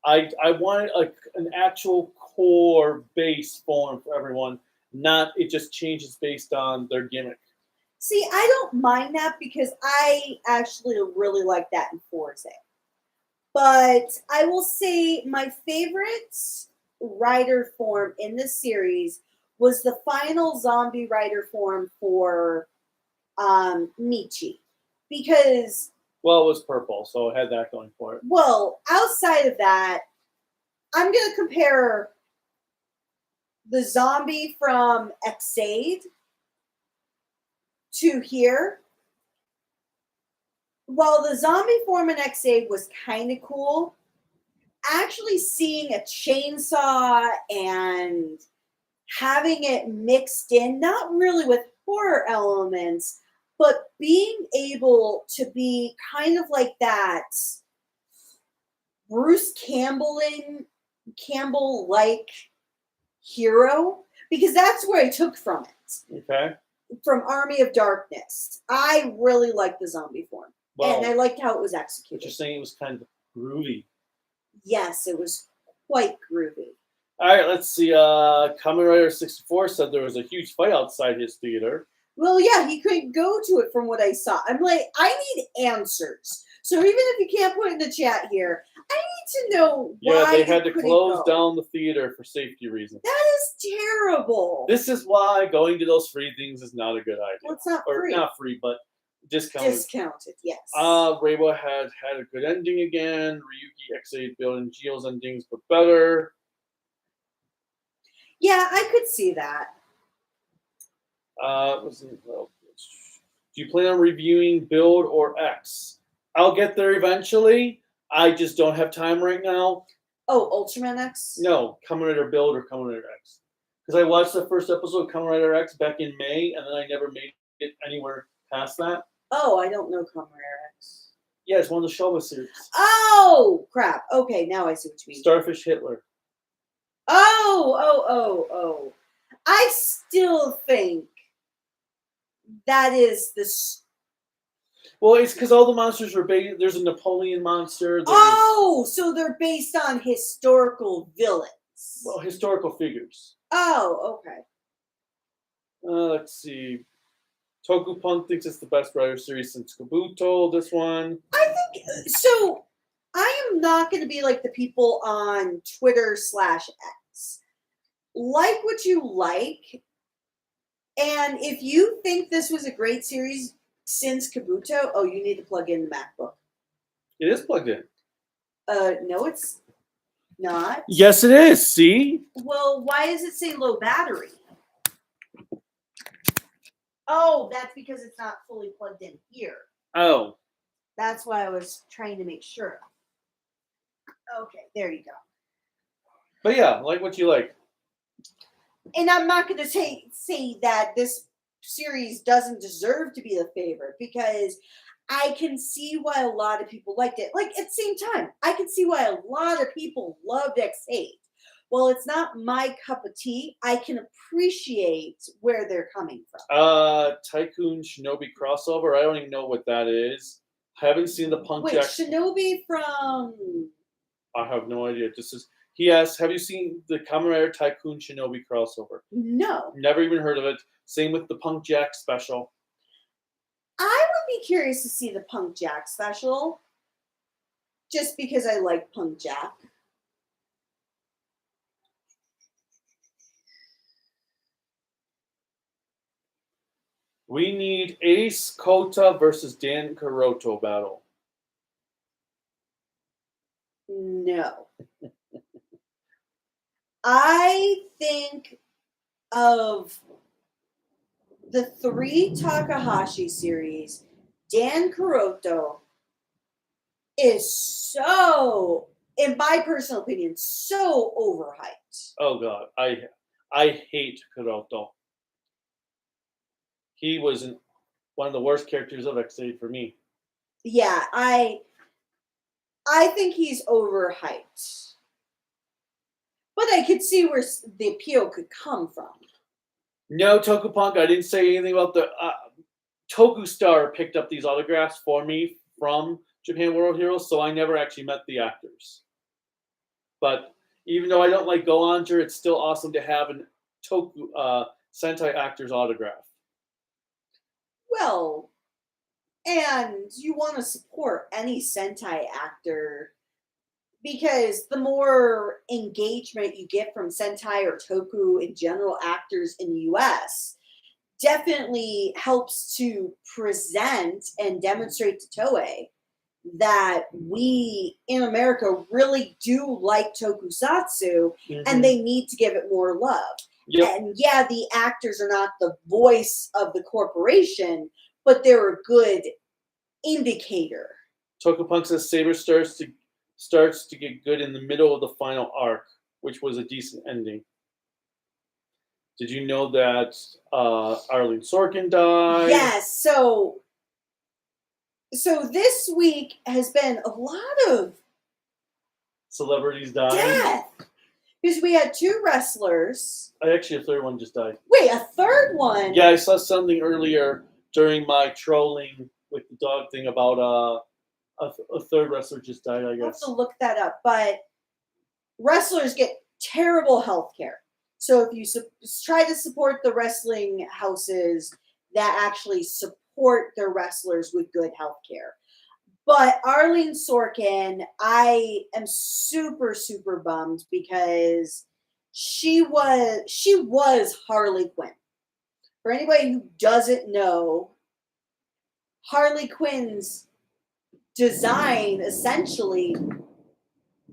I wanted an actual core base form for everyone, not it just changes based on their gimmick. See, I don't mind that because I actually really like that in Forza. But I will say my favorite rider form in this series was the final zombie rider form for Michi. Because, well, it was purple, so it had that going for it. well, outside of that, I'm going to compare the zombie from Xaid to here. While the zombie form in Xaid was kind of cool, actually seeing a chainsaw and having it mixed in, not really with horror elements, but being able to be kind of like that Bruce Campbell-like hero, because that's where I took from it. Okay. From Army of Darkness. I really liked the zombie form. Well, and I liked how it was but executed. you're saying it was kind of groovy. Yes, it was quite groovy. All right, let's see. Kamen Rider 64 said there was a huge fight outside his theater. Well, yeah, he couldn't go to it from what I saw. I'm like, I need answers. So even if you can't put it in the chat here, I need to know why Yeah, they had to couldn't close go. down the theater for safety reasons. That is terrible. This is why going to those free things is not a good idea. Well, it's not or free. not free, but discounted. Discounted, yes. Reiwa had a good ending again. Ryuki X8 building Geo's endings were better. Yeah, I could see that. Do you plan on reviewing Build or X? I'll get there eventually. I just don't have time right now. Oh, Ultraman X? No, Kamen Rider Build or Kamen Rider X. Because I watched the first episode of Kamen Rider X back in May, and then I never made it anywhere past that. Oh, I don't know Kamen Rider X. Yeah, it's one of the Showa series. Oh, crap. Okay, now I see what you mean. Starfish Hitler. Oh. I still think that is the... Well, it's because all the monsters are based... There's a Napoleon monster. Oh, so they're based on historical villains. Well, historical figures. Oh, okay. Let's see. Toku Punk thinks it's the best Rider series since Kabuto. This one. I think... So, I am not going to be like the people on Twitter /X. Like what you like. And if you think this was a great series since Kabuto, oh, you need to plug in the MacBook. It is plugged in. No, it's not. Yes, it is. See? Well, why does it say low battery? Oh, that's because it's not fully plugged in here. Oh. That's why I was trying to make sure. Okay, there you go. But yeah, like what you like. And I'm not going to say that this series doesn't deserve to be the favorite, because I can see why a lot of people liked it. Like, at the same time, I can see why a lot of people loved X8. Well, it's not my cup of tea. I can appreciate where they're coming from. Tycoon Shinobi crossover. I don't even know what that is. Haven't seen the Punk Wait, Jack. Shinobi from... I have no idea. He asks, have you seen the Kamen Rider Tycoon Shinobi crossover? No. Never even heard of it. Same with the Punk Jack special. I would be curious to see the Punk Jack special. Just because I like Punk Jack. We need Ace Kota versus Dan Kuroto battle. No. I think of the 3 Takahashi series, Dan Kuroto is so, in my personal opinion, so overhyped. Oh God, I hate Kuroto. He was one of the worst characters of X8 for me. Yeah, I think he's overhyped. But I could see where the appeal could come from. No, Toku Punk. I didn't say anything about the Toku Star picked up these autographs for me from Japan World Heroes, so I never actually met the actors. But even though I don't like Go Onter, it's still awesome to have an Toku Sentai actor's autograph. Well, and you want to support any Sentai actor because the more engagement you get from Sentai or Toku in general actors in the US definitely helps to present and demonstrate to Toei that we in America really do like tokusatsu and they need to give it more love. Yep. And yeah, the actors are not the voice of the corporation, but they're a good indicator. Toku Punk says Saber starts to get good in the middle of the final arc, which was a decent ending. Did you know that Arlene Sorkin died? Yes, so this week has been a lot of Celebrities died. death. Because we had 2 wrestlers. Actually, a third one just died. Wait, a third one? Yeah, I saw something earlier during my trolling with the dog thing about a third wrestler just died, I I'll have guess. to look that up. But wrestlers get terrible health care. So if you try to support the wrestling houses that actually support their wrestlers with good health care. But Arlene Sorkin, I am super, super bummed because she was Harley Quinn. For anybody who doesn't know, Harley Quinn's design essentially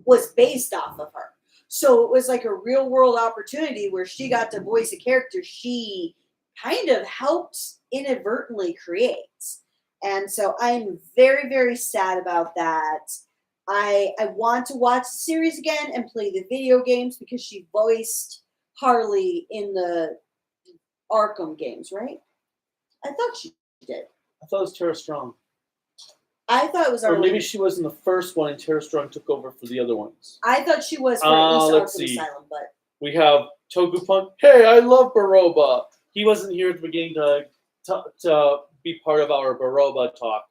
was based off of her. So it was like a real world opportunity where she got to voice a character she kind of helped inadvertently create. And so I'm very, very sad about that. I want to watch the series again and play the video games because she voiced Harley in the Arkham games, right? I thought she did. I thought it was Tara Strong. I thought it was Or Arlene. maybe she was in the first one and Tara Strong took over for the other ones. I thought she was for at least let's Arkham see. Asylum, but We have Toku Punk. Hey, I love Baroba. He wasn't here at the beginning to be part of our Baroba talk.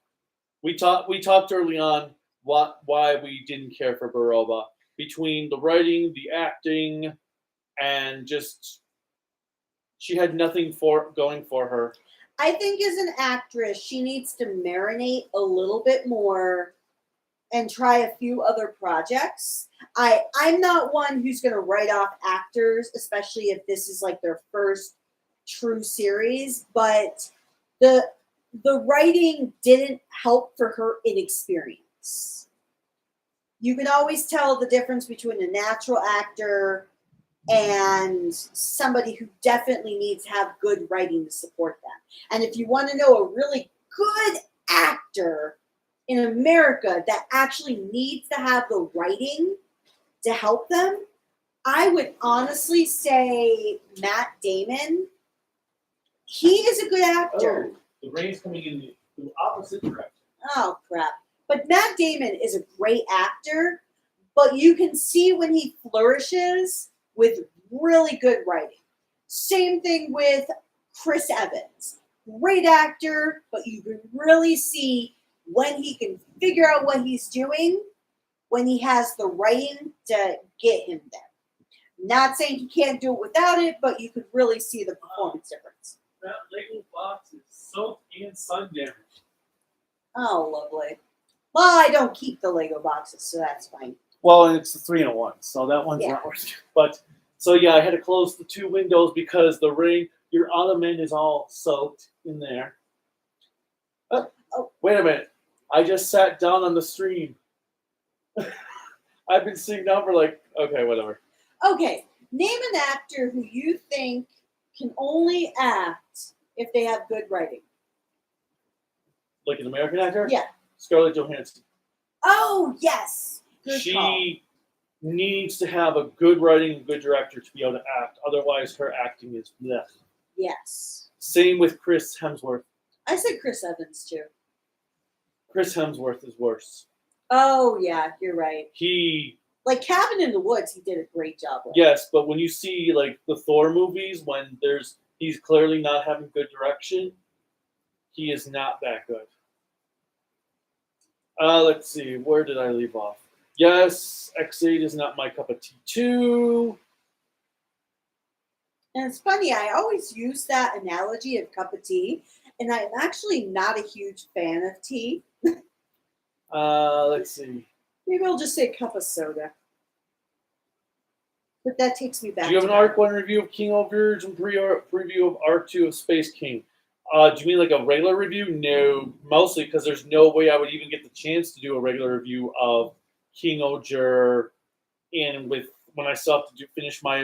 We talked early on why we didn't care for Baroba. Between the writing, the acting, and just she had nothing going for her. I think as an actress, she needs to marinate a little bit more and try a few other projects. I'm not one who's going to write off actors, especially if this is like their first true series, but the writing didn't help for her inexperience. You can always tell the difference between a natural actor and somebody who definitely needs to have good writing to support them. And if you want to know a really good actor in America that actually needs to have the writing to help them, I would honestly say Matt Damon. He is a good actor. Oh, the rain's coming in the opposite direction. Oh, crap. But Matt Damon is a great actor, but you can see when he flourishes with really good writing. Same thing with Chris Evans. Great actor, but you can really see when he can figure out what he's doing, when he has the writing to get him there. Not saying he can't do it without it, but you could really see the performance difference. That Lego box is soaked and sun damaged. Oh, lovely. Well, I don't keep the Lego boxes, so that's fine. Well, and it's the 3-in-1, so that one's not worth it. But so yeah, I had to close the 2 windows because the rain. Your ottoman is all soaked in there. Wait a minute! I just sat down on the stream. I've been sitting down for okay, whatever. Okay, name an actor who you think can only act if they have good writing. Like an American actor? Yeah. Scarlett Johansson. Oh, yes. Good call. She needs to have a good writing and good director to be able to act. Otherwise, her acting is bleh. Yes. Same with Chris Hemsworth. I said Chris Evans, too. Chris Hemsworth is worse. Oh, yeah, you're right. He... Like Cabin in the Woods, he did a great job with. Yes, but when you see, the Thor movies, when there's He's clearly not having good direction. He is not that good. Let's see. Where did I leave off? Yes, X8 is not my cup of tea too. And it's funny, I always use that analogy of cup of tea, and I'm actually not a huge fan of tea. Let's see. Maybe I'll just say cup of soda. But that takes me back. Do you have to an Arc 1 review of King Ogres and preview of Arc 2 of Space King? Do you mean like a regular review? No, mostly because there's no way I would even get the chance to do a regular review of King Ogre and with when I still have to finish my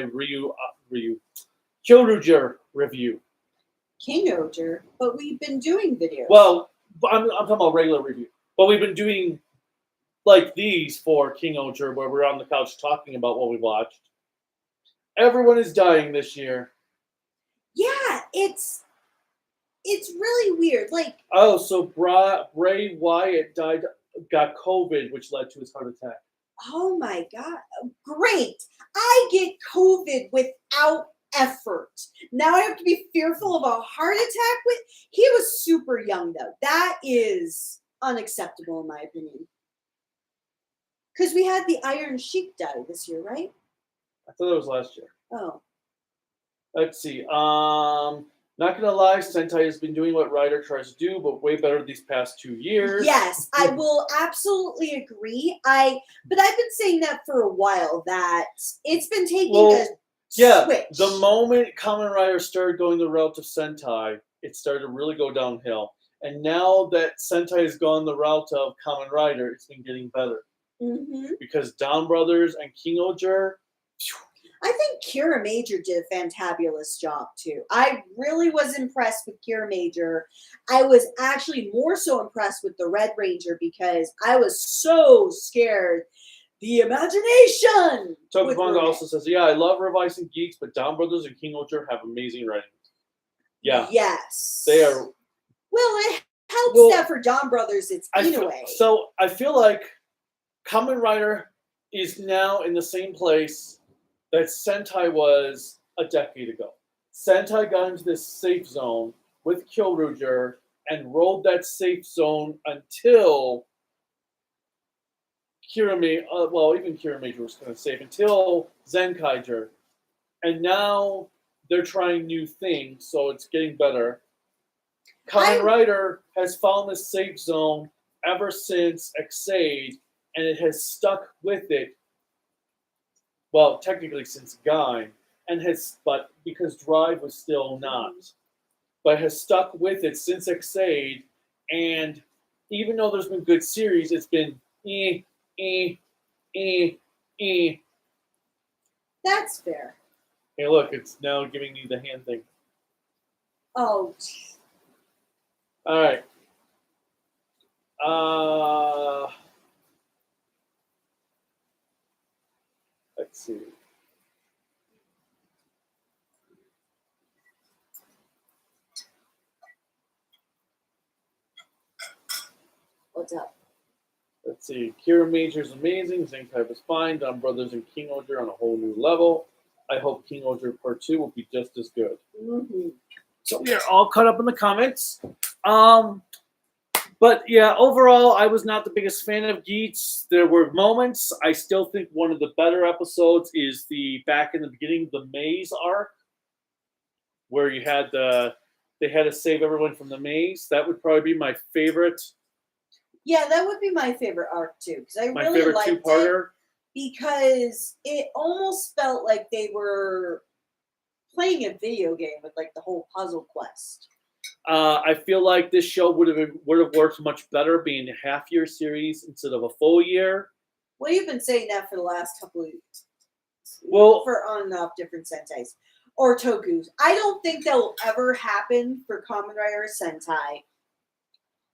Kyoruger review. King Ogre, but we've been doing videos. Well, I'm talking about regular review. But we've been doing like these for King Ogre where we're on the couch talking about what we watched. Everyone is dying this year. Yeah, it's really weird. Like, oh, so Bray Wyatt got COVID, which led to his heart attack. Oh my God, great! I get COVID without effort. Now I have to be fearful of a heart attack. He was super young though. That is unacceptable in my opinion. Because we had the Iron Sheik die this year, right? I thought that was last year. Oh. Let's see. Not gonna lie, Sentai has been doing what Rider tries to do, but way better these past 2 years. Yes, I will absolutely agree. But I've been saying that for a while that it's been taking a switch. The moment Kamen Rider started going the route of Sentai, it started to really go downhill. And now that Sentai has gone the route of Kamen Rider, it's been getting better. Mm-hmm. Because Down Brothers and King Ogre. I think Kira Major did a fantabulous job too. I really was impressed with Kira Major. I was actually more so impressed with the Red Ranger because I was so scared. The imagination. Toku Manga also says, yeah, I love revising Geeks, but Down Brothers and King Ogre have amazing writing. Yeah. Yes. They are. Well, it helps that for Down Brothers, it's anyway. So I feel like Kamen Rider is now in the same place that Sentai was a decade ago. Sentai got into this safe zone with Kyoruger and rolled that safe zone until even Kira Major was kind of safe, until Zenkaiger. And now they're trying new things, so it's getting better. Kamen Rider has found this safe zone ever since Xaid, and it has stuck with it. Well, technically since Gain, but because Drive was still not, but has stuck with it since Xaid, and even though there's been good series, it's been That's fair. Hey, look, it's now giving you the hand thing. Oh. All right. Let's see. What's up? Let's see. Kira Major's amazing. Zenkai was fine. Down Brothers and King Ogre on a whole new level. I hope King Ogre Part 2 will be just as good. Mm-hmm. So we are all caught up in the comments. But yeah, overall, I was not the biggest fan of Geats. There were moments. I still think one of the better episodes is back in the beginning, the maze arc, where they had to save everyone from the maze. That would probably be my favorite. Yeah, that would be my favorite arc too, because I My really favorite liked two-parter. it because it almost felt like they were playing a video game with like the whole puzzle quest. I feel like this show would have worked much better being a half-year series instead of a full year. Well, you've been saying that for the last couple of weeks. Well, for on and off different Sentais or Tokus. I don't think that will ever happen for Kamen Rider Sentai.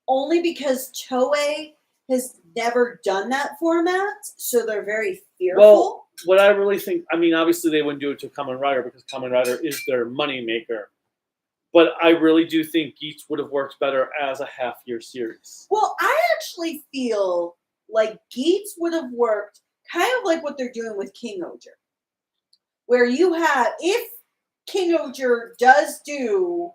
Only because Toei has never done that format, so they're very fearful. Well, what I really think, I mean, obviously they wouldn't do it to Kamen Rider because Kamen Rider is their moneymaker. But I really do think Geats would have worked better as a half-year series. Well, I actually feel like Geats would have worked kind of like what they're doing with King Ogre. Where you have, if King Oger does do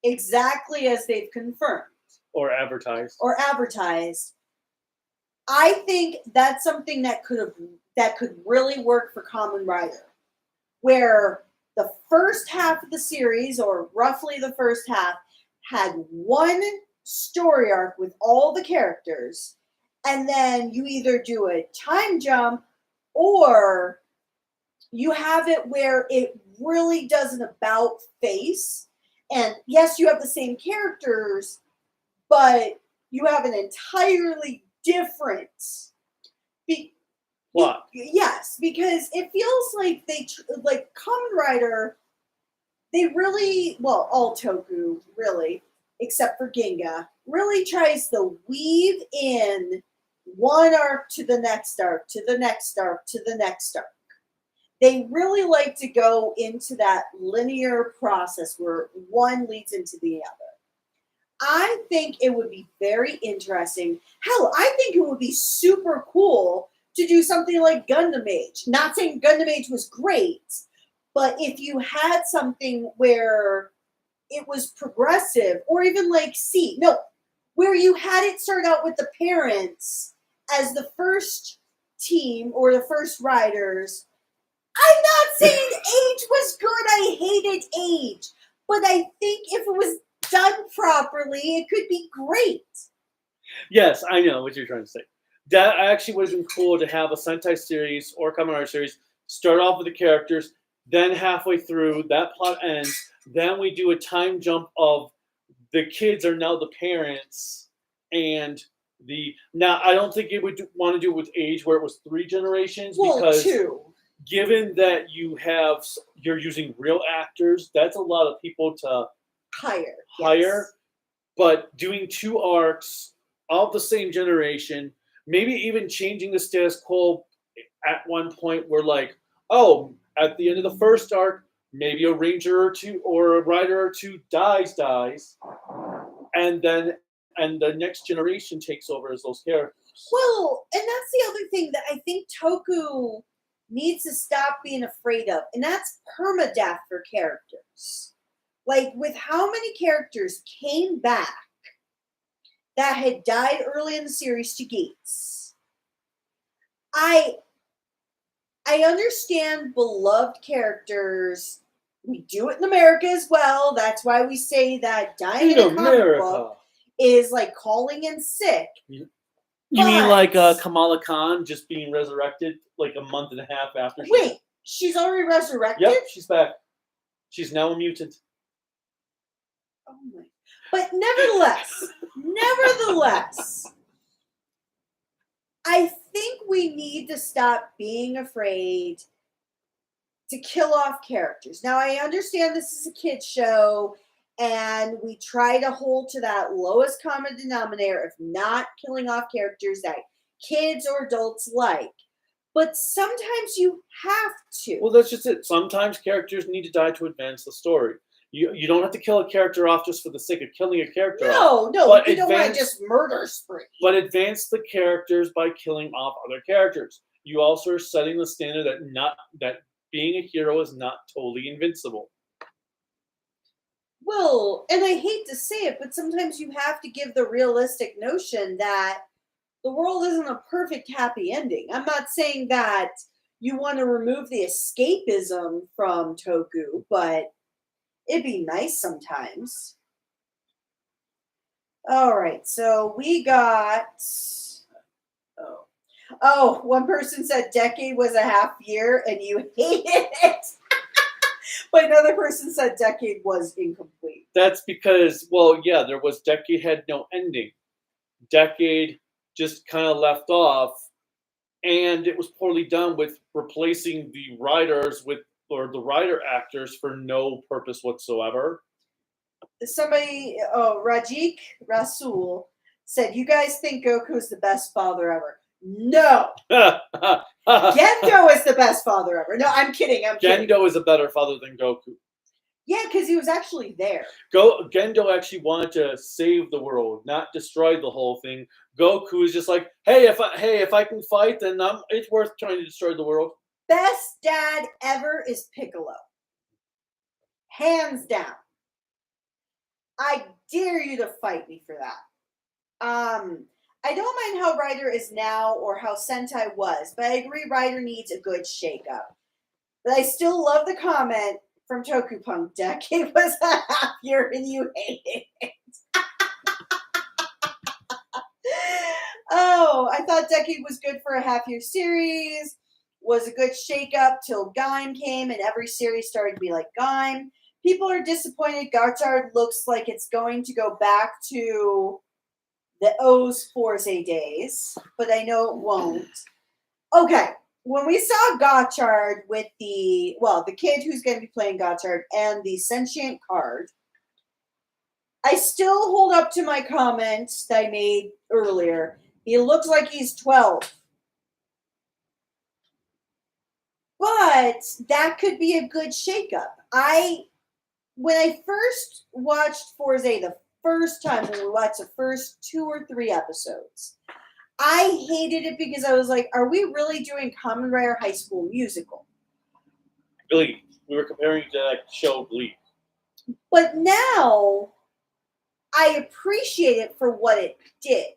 exactly as they've confirmed Or advertised. or advertised. I think that's something that could really work for Kamen Rider, where the first half of the series, or roughly the first half, had one story arc with all the characters, and then you either do a time jump or you have it where it really does an about face. And yes, you have the same characters, but you have an entirely different. What? Yes, because it feels like like Kamen Rider, they really, well, all Toku really, except for Ginga, really tries to weave in one arc to the next arc, to the next arc, to the next arc. They really like to go into that linear process where one leads into the other. I think it would be very interesting. Hell, I think it would be super cool to do something like Gundam Age. Not saying Gundam Age was great, but if you had something where it was progressive, or even like where you had it start out with the parents as the first team or the first riders. I'm not saying Age was good. I hated Age. But I think if it was done properly, it could be great. Yes, I know what you're trying to say. That actually would have been cool to have a Sentai series or Kamen Rider series start off with the characters, then halfway through, that plot ends, then we do a time jump of the kids are now the parents, and now I don't think it would want to do it with Age where it was 3 generations, because 2. Given that you're using real actors, that's a lot of people to hire. Yes. But doing 2 arcs of the same generation, maybe even changing the status quo at one point where, like, oh, at the end of the first arc, maybe a ranger or 2 or a rider or 2 dies, and the next generation takes over as those characters. Well, and that's the other thing that I think Toku needs to stop being afraid of, and that's permadeath for characters. Like, with how many characters came back that had died early in the series to Geats. I understand beloved characters. We do it in America as well. That's why we say that dying in a comic book is like calling in sick. You mean like Kamala Khan just being resurrected like a month and a half after? Wait, she's already resurrected? Yep, she's back. She's now a mutant. Oh my! But nevertheless, I think we need to stop being afraid to kill off characters. Now, I understand this is a kid's show, and we try to hold to that lowest common denominator of not killing off characters that kids or adults like. But sometimes you have to. Well, that's just it. Sometimes characters need to die to advance the story. You don't have to kill a character off just for the sake of killing a character off. No, you don't want to just murder spree. But advance the characters by killing off other characters. You also are setting the standard that being a hero is not totally invincible. Well, and I hate to say it, but sometimes you have to give the realistic notion that the world isn't a perfect happy ending. I'm not saying that you want to remove the escapism from Toku, but it'd be nice sometimes. All right, so we got... Oh, one person said decade was a half year and you hated it. But another person said decade was incomplete. That's because, well, yeah, there was decade had no ending. Decade just kind of left off, and it was poorly done with replacing the writers or the writer actors for no purpose whatsoever. Somebody, Rajik Rasul said, "You guys think Goku's the best father ever?" No. Gendo is the best father ever. No, I'm kidding. Gendo is a better father than Goku. Yeah, because he was actually there. Gendo actually wanted to save the world, not destroy the whole thing. Goku is just like, hey, if I can fight, then it's worth trying to destroy the world. Best dad ever is Piccolo. Hands down. I dare you to fight me for that. I don't mind how Rider is now or how Sentai was, but I agree Rider needs a good shakeup. But I still love the comment from Toku Punk. Decade was a half year and you hated it. Oh, I thought Decade was good for a half-year series, was a good shake-up till Gaim came, and every series started to be like Gaim. People are disappointed. Garchard looks like it's going to go back to the O's Force days, but I know it won't. Okay, when we saw Gotchard with the kid who's going to be playing Gotchard and the sentient card, I still hold up to my comments that I made earlier. He looks like he's 12. But that could be a good shakeup. When I first watched Forze the first time, when we watched the first 2 or 3 episodes, I hated it because I was like, are we really doing Kamen Rider High School Musical? Glee. We were comparing to that show Glee. But now I appreciate it for what it did.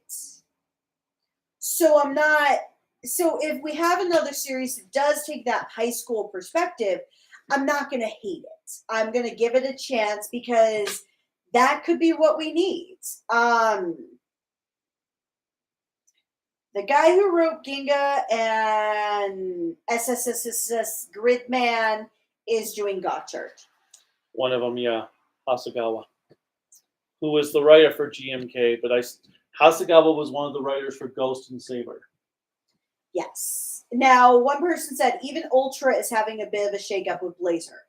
So if we have another series that does take that high school perspective, I'm not going to hate it. I'm going to give it a chance because that could be what we need. The guy who wrote Ginga and SSSS Gridman is doing Gotchard. One of them, yeah, Hasagawa, who was the writer for GMK, but Hasagawa was one of the writers for Ghost and Saber. Yes. Now, one person said even Ultra is having a bit of a shakeup with Blazer.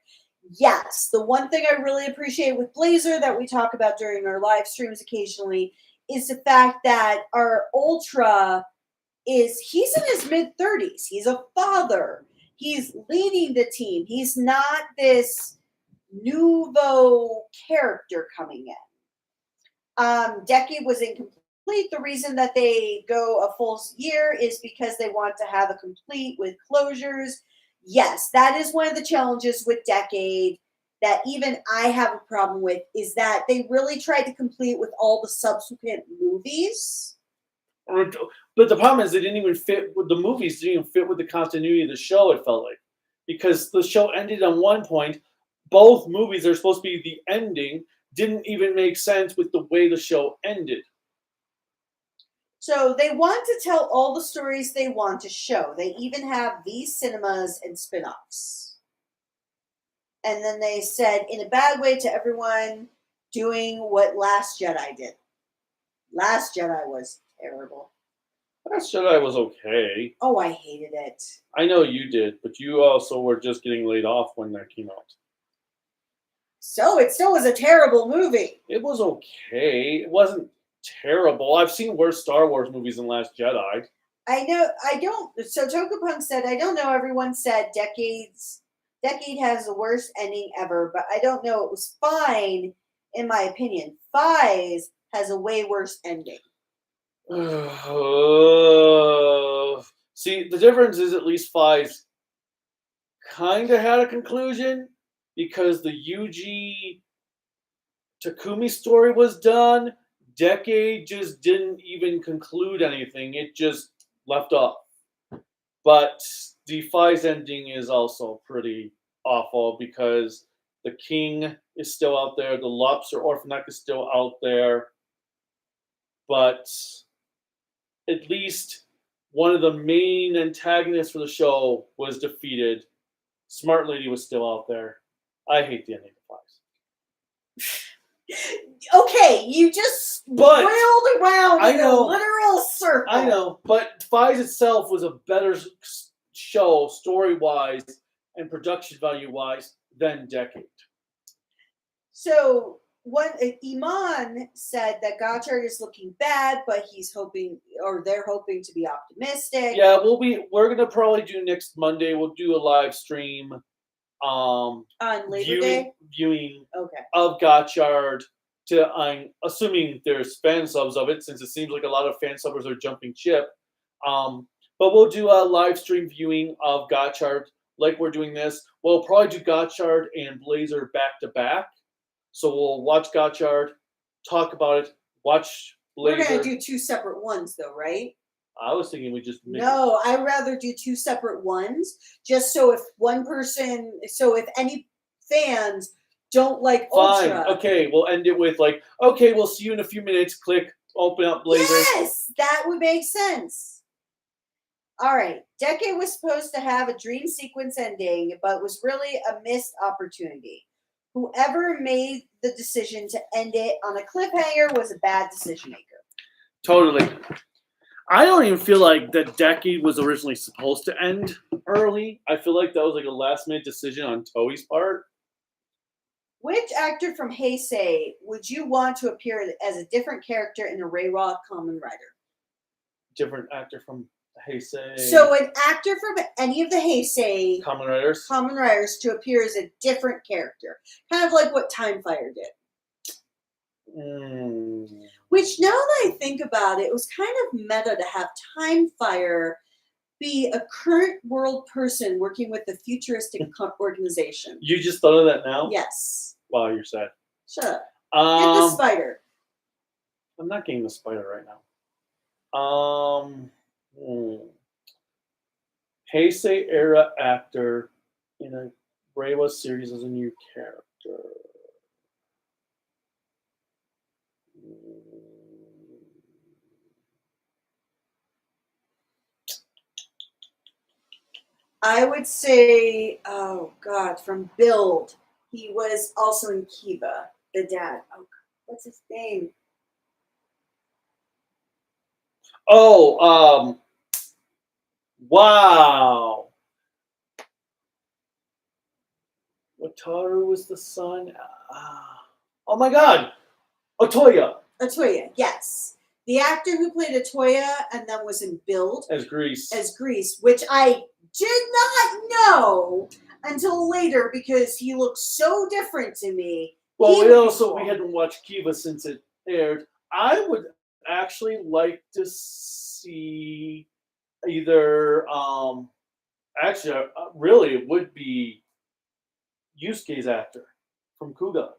Yes. The one thing I really appreciate with Blazer that we talk about during our live streams occasionally is the fact that our Ultra he's in his mid-30s. He's a father. He's leading the team. He's not this nouveau character coming in. Decade was incomplete. The reason that they go a full year is because they want to have a complete with closures. Yes, that is one of the challenges with Decade that even I have a problem with, is that they really tried to complete with all the subsequent movies. But the problem is they didn't even fit with the movies, didn't even fit with the continuity of the show, it felt like. Because the show ended on one point. Both movies are supposed to be the ending. Didn't even make sense with the way the show ended. So they want to tell all the stories they want to show. They even have these cinemas and spin-offs. And then they said, in a bad way to everyone, doing what Last Jedi did. Last Jedi was terrible. Last Jedi was okay. Oh, I hated it. I know you did, but you also were just getting laid off when that came out. So it still was a terrible movie. It was okay. It wasn't terrible. I've seen worse Star Wars movies than Last Jedi. I know. I don't. So Tokupunk said, I don't know. Everyone said Decade has the worst ending ever, but I don't know. It was fine, in my opinion. Fies has a way worse ending. See, the difference is at least Fies kind of had a conclusion because the Yuji Takumi story was done. Decade just didn't even conclude anything. It just left off. But the Fies ending is also pretty awful because the king is still out there. The Lobster Orphanek is still out there. But at least one of the main antagonists for the show was defeated. Smart Lady was still out there. I hate the ending of Fies. Okay, you just whirled around in a literal circle. I know, but Fies itself was a better show, story-wise and production value-wise, than Decade. So, Iman said that Gotchard is looking bad, but he's hoping, or they're hoping to be optimistic. Yeah, we're gonna probably do next Monday. We'll do a live stream. On Labor Day? Viewing okay. of Gotchard. I'm assuming there's fan subs of it, since it seems like a lot of fan subbers are jumping ship. But we'll do a live stream viewing of Gotchard like we're doing this, we'll probably do Gotchard and Blazer back to back. So we'll watch Gotchard, talk about it, watch Blazer. We're gonna do 2 separate ones, though, right? I was thinking we just make No, I'd rather do 2 separate ones, just so if any fans don't like Fine. Ultra. Okay, we'll end it with like, okay, we'll see you in a few minutes. Click, open up Blazer. Yes, that would make sense. All right, Decade was supposed to have a dream sequence ending, but was really a missed opportunity. Whoever made the decision to end it on a cliffhanger was a bad decision maker. Totally. I don't even feel like the Decade was originally supposed to end early. I feel like that was like a last minute decision on Toei's part. Which actor from Heisei would you want to appear as a different character in a Reiwa Kamen Rider? Different actor from Heisei. So an actor from any of the Heisei Kamen Riders. Kamen Riders to appear as a different character. Kind of like what Time Fire did. Which, now that I think about it, it was kind of meta to have Time Fire be a current world person working with the futuristic organization. You just thought of that now? Yes. Wow, you're sad. Shut up. Get the spider. I'm not getting the spider right now. Heisei era actor in a Reiwa series as a new character. I would say, oh God, from Build. He was also in Kiba, the dad. Oh, what's his name? Oh, wow. Wataru was the son. Oh my God, Otoya Otoya, yes. The actor who played Otoya and then was in Build as Grease. Which I did not know until later because he looked so different to me. Well, we hadn't watched Kiva since it aired. I would actually like to see either really it would be Yusuke's actor from Kuga.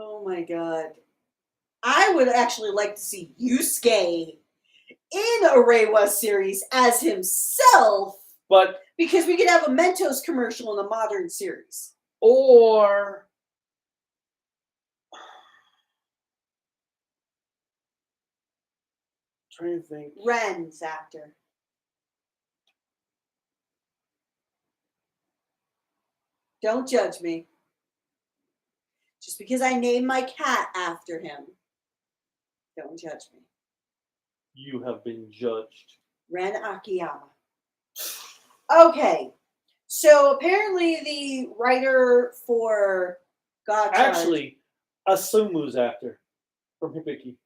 Oh my God. I would actually like to see Yusuke in a Reiwa series as himself, but because we could have a Mentos commercial in a modern series. Or trying to think. Ren's actor. Don't judge me. Just because I named my cat after him. Don't judge me. You have been judged. Ren Akiyama. Okay. So apparently the writer for Gotchard... Actually, Asumu's actor from Hibiki.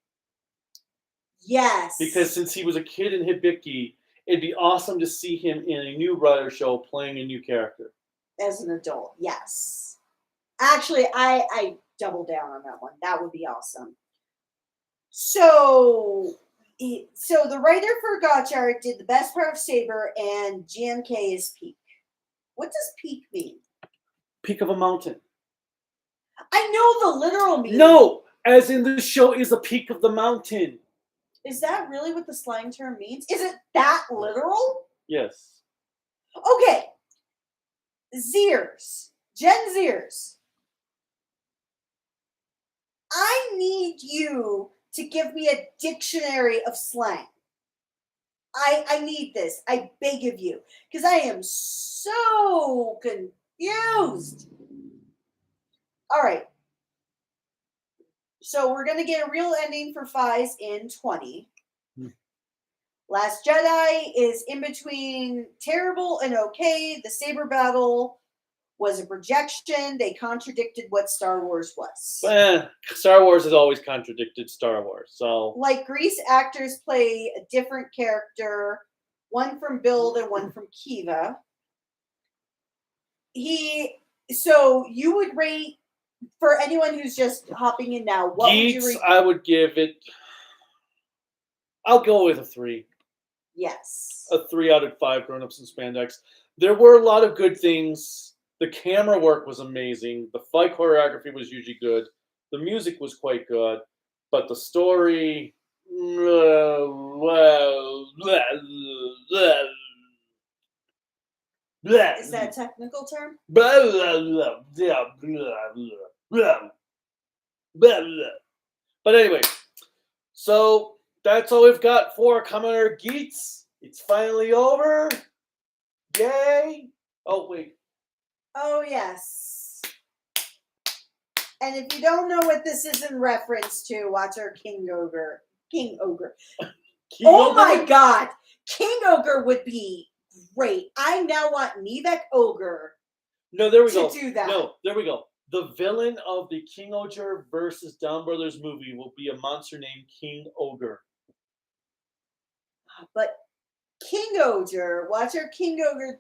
Yes. Because since he was a kid in Hibiki, it'd be awesome to see him in a new Rider show playing a new character. As an adult, yes. Actually, I double down on that one. That would be awesome. So the writer for Gotchard did the best part of Saber, and GMK is peak. What does peak mean? Peak of a mountain. I know the literal meaning. No, as in the show is a peak of the mountain. Is that really what the slang term means? Is it that literal? Yes. Okay. Zers. Gen Zers. I need you to give me a dictionary of slang. I need this. I beg of you. Because I am so confused. All right. So we're going to get a real ending for Fies in 20. Last Jedi is in between terrible and okay. The saber battle was a projection. They contradicted what Star Wars was. Star Wars has always contradicted Star Wars. So, like Grease actors play a different character, one from Build and one from Kiva. So you would rate, for anyone who's just hopping in now, what Geats, would you rate? I would give it. I'll go with a 3. Yes. A 3 out of 5 grown-ups in spandex. There were a lot of good things. The camera work was amazing. The fight choreography was usually good. The music was quite good, but the story. Is that a technical term? But anyway, so that's all we've got for Kamen Rider Geats. It's finally over. Yay! Oh wait. Oh yes. And if you don't know what this is in reference to, watch our King Ogre. Oh my God, King Ogre would be great. I now want Nivek Ogre. No, there we to go. do that. No, there we go. The villain of the King Ogre versus Down Brothers movie will be a monster named King Ogre. But King Ogre, watch our King Ogre.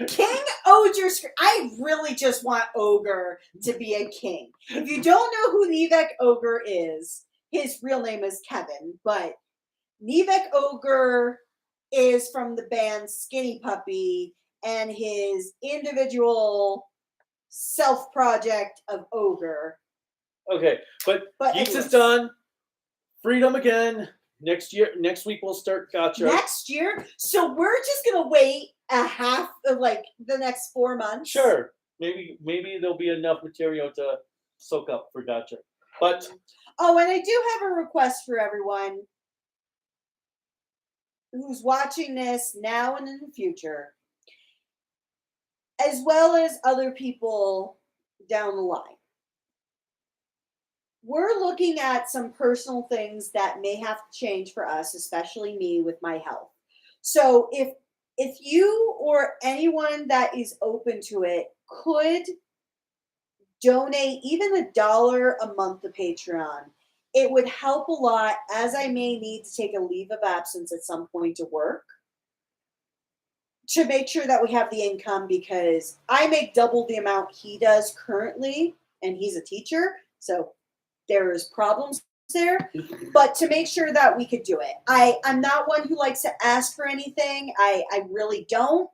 King Ogre. I really just want Ogre to be a king. If you don't know who Nivek Ogre is, his real name is Kevin, but Nivek Ogre is from the band Skinny Puppy and his individual self-project of Ogre. Okay, but Geats anyways. is done. Freedom again. Next week we'll start Gotcha. Next year? So we're just going to wait a half of like the next 4 months? Sure. Maybe there'll be enough material to soak up for Gotcha. But oh, and I do have a request for everyone who's watching this now and in the future, as well as other people down the line. We're looking at some personal things that may have to change for us, especially me with my health. So if you or anyone that is open to it could donate even $1 a month to Patreon, it would help a lot, as I may need to take a leave of absence at some point to work, to make sure that we have the income, because I make double the amount he does currently, and he's a teacher, so there's problems there. But to make sure that we could do it. I'm not one who likes to ask for anything. I really don't.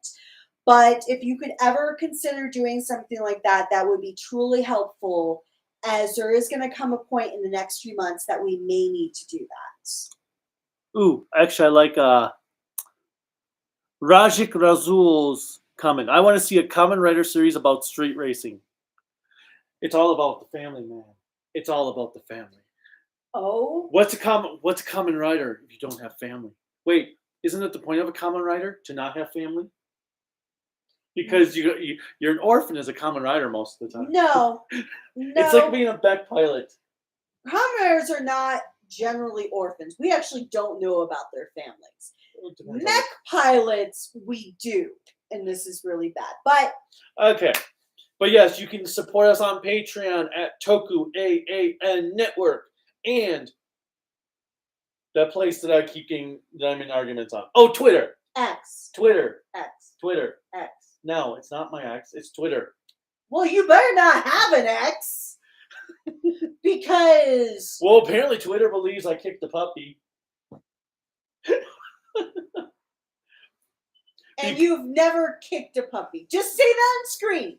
But if you could ever consider doing something like that, that would be truly helpful, as there is going to come a point in the next few months that we may need to do that. ooh, actually I like Rajik Razul's comment. I want to see a Kamen Rider series about street racing. It's all about the family, man. It's all about the family. Oh? What's a Kamen Rider if you don't have family? Wait, isn't it the point of a Kamen Rider to not have family? Because you're an orphan as a Kamen Rider most of the time. No. It's like being a Beck pilot. Kamen Riders are not generally orphans. We actually don't know about their families. Mech pilots, we do. And this is really bad. But okay. But yes, you can support us on Patreon at Toku AAN Network and the place that I'm in arguments on. Oh, Twitter. X. Twitter. X. Twitter. X. No, it's not my X. It's Twitter. Well, you better not have an X. Because... Well, apparently Twitter believes I kicked the puppy. And you've never kicked a puppy. Just say that on screen.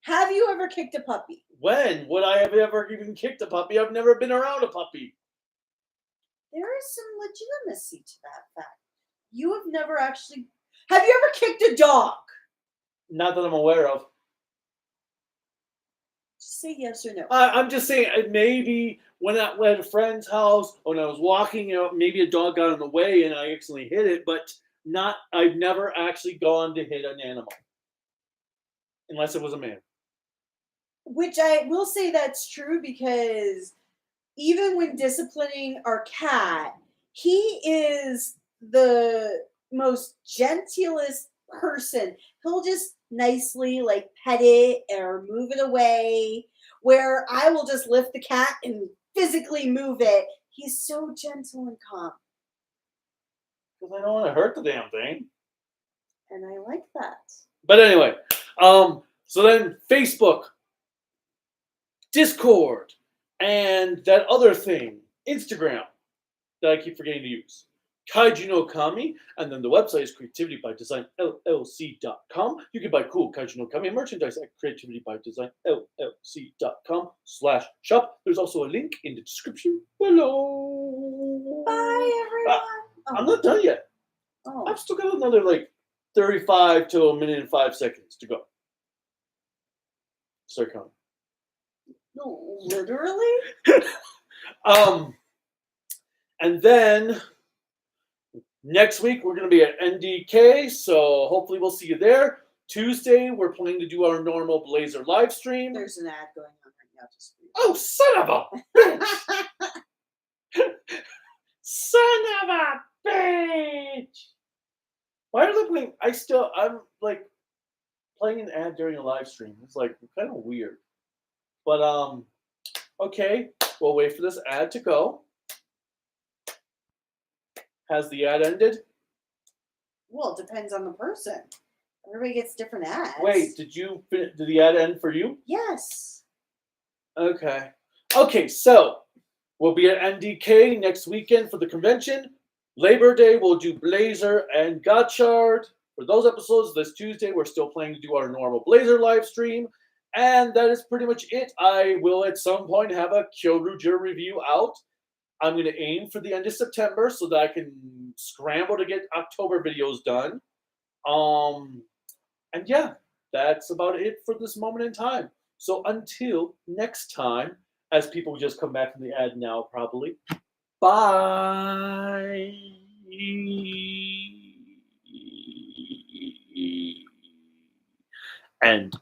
Have you ever kicked a puppy? When would I have ever even kicked a puppy? I've never been around a puppy. There is some legitimacy to that fact. You have never actually... Have you ever kicked a dog? Not that I'm aware of. Just say yes or no. I'm just saying, maybe when I went at a friend's house, when I was walking, maybe a dog got in the way and I accidentally hit it, but I've never actually gone to hit an animal. Unless it was a man. Which I will say that's true, because even when disciplining our cat, he is the most gentlest person. He'll just nicely like pet it or move it away, where I will just lift the cat and physically move it. He's so gentle and calm. Because I don't want to hurt the damn thing. And I like that. But anyway, so then Facebook, Discord, and that other thing, Instagram, that I keep forgetting to use. Kaiju no Kami, and then the website is creativitybydesignllc.com. You can buy cool Kaiju no Kami merchandise at creativitybydesignllc.com/shop. There's also a link in the description below. Bye, everyone. I'm not done yet. Oh. I've still got another like 35 to a minute and 5 seconds to go. Start counting. No, literally? And then next week we're going to be at NDK, so hopefully we'll see you there. Tuesday we're planning to do our normal Blazer live stream. There's an ad going on right now. Just for you. Oh, son of a bitch! Son of a bitch! Why are they playing? I'm like playing an ad during a live stream. It's like kind of weird. But okay, we'll wait for this ad to go. Has the ad ended? Well, it depends on the person. Everybody gets different ads. Wait, did the ad end for you? Yes. Okay. Okay, so we'll be at NDK next weekend for the convention. Labor Day, we'll do Blazer and Gotchard. For those episodes, this Tuesday, we're still planning to do our normal Blazer live stream. And that is pretty much it. I will at some point have a Kyoruger review out. I'm going to aim for the end of September so that I can scramble to get October videos done. And yeah, that's about it for this moment in time. So until next time, as people just come back from the ad now, probably. Bye. And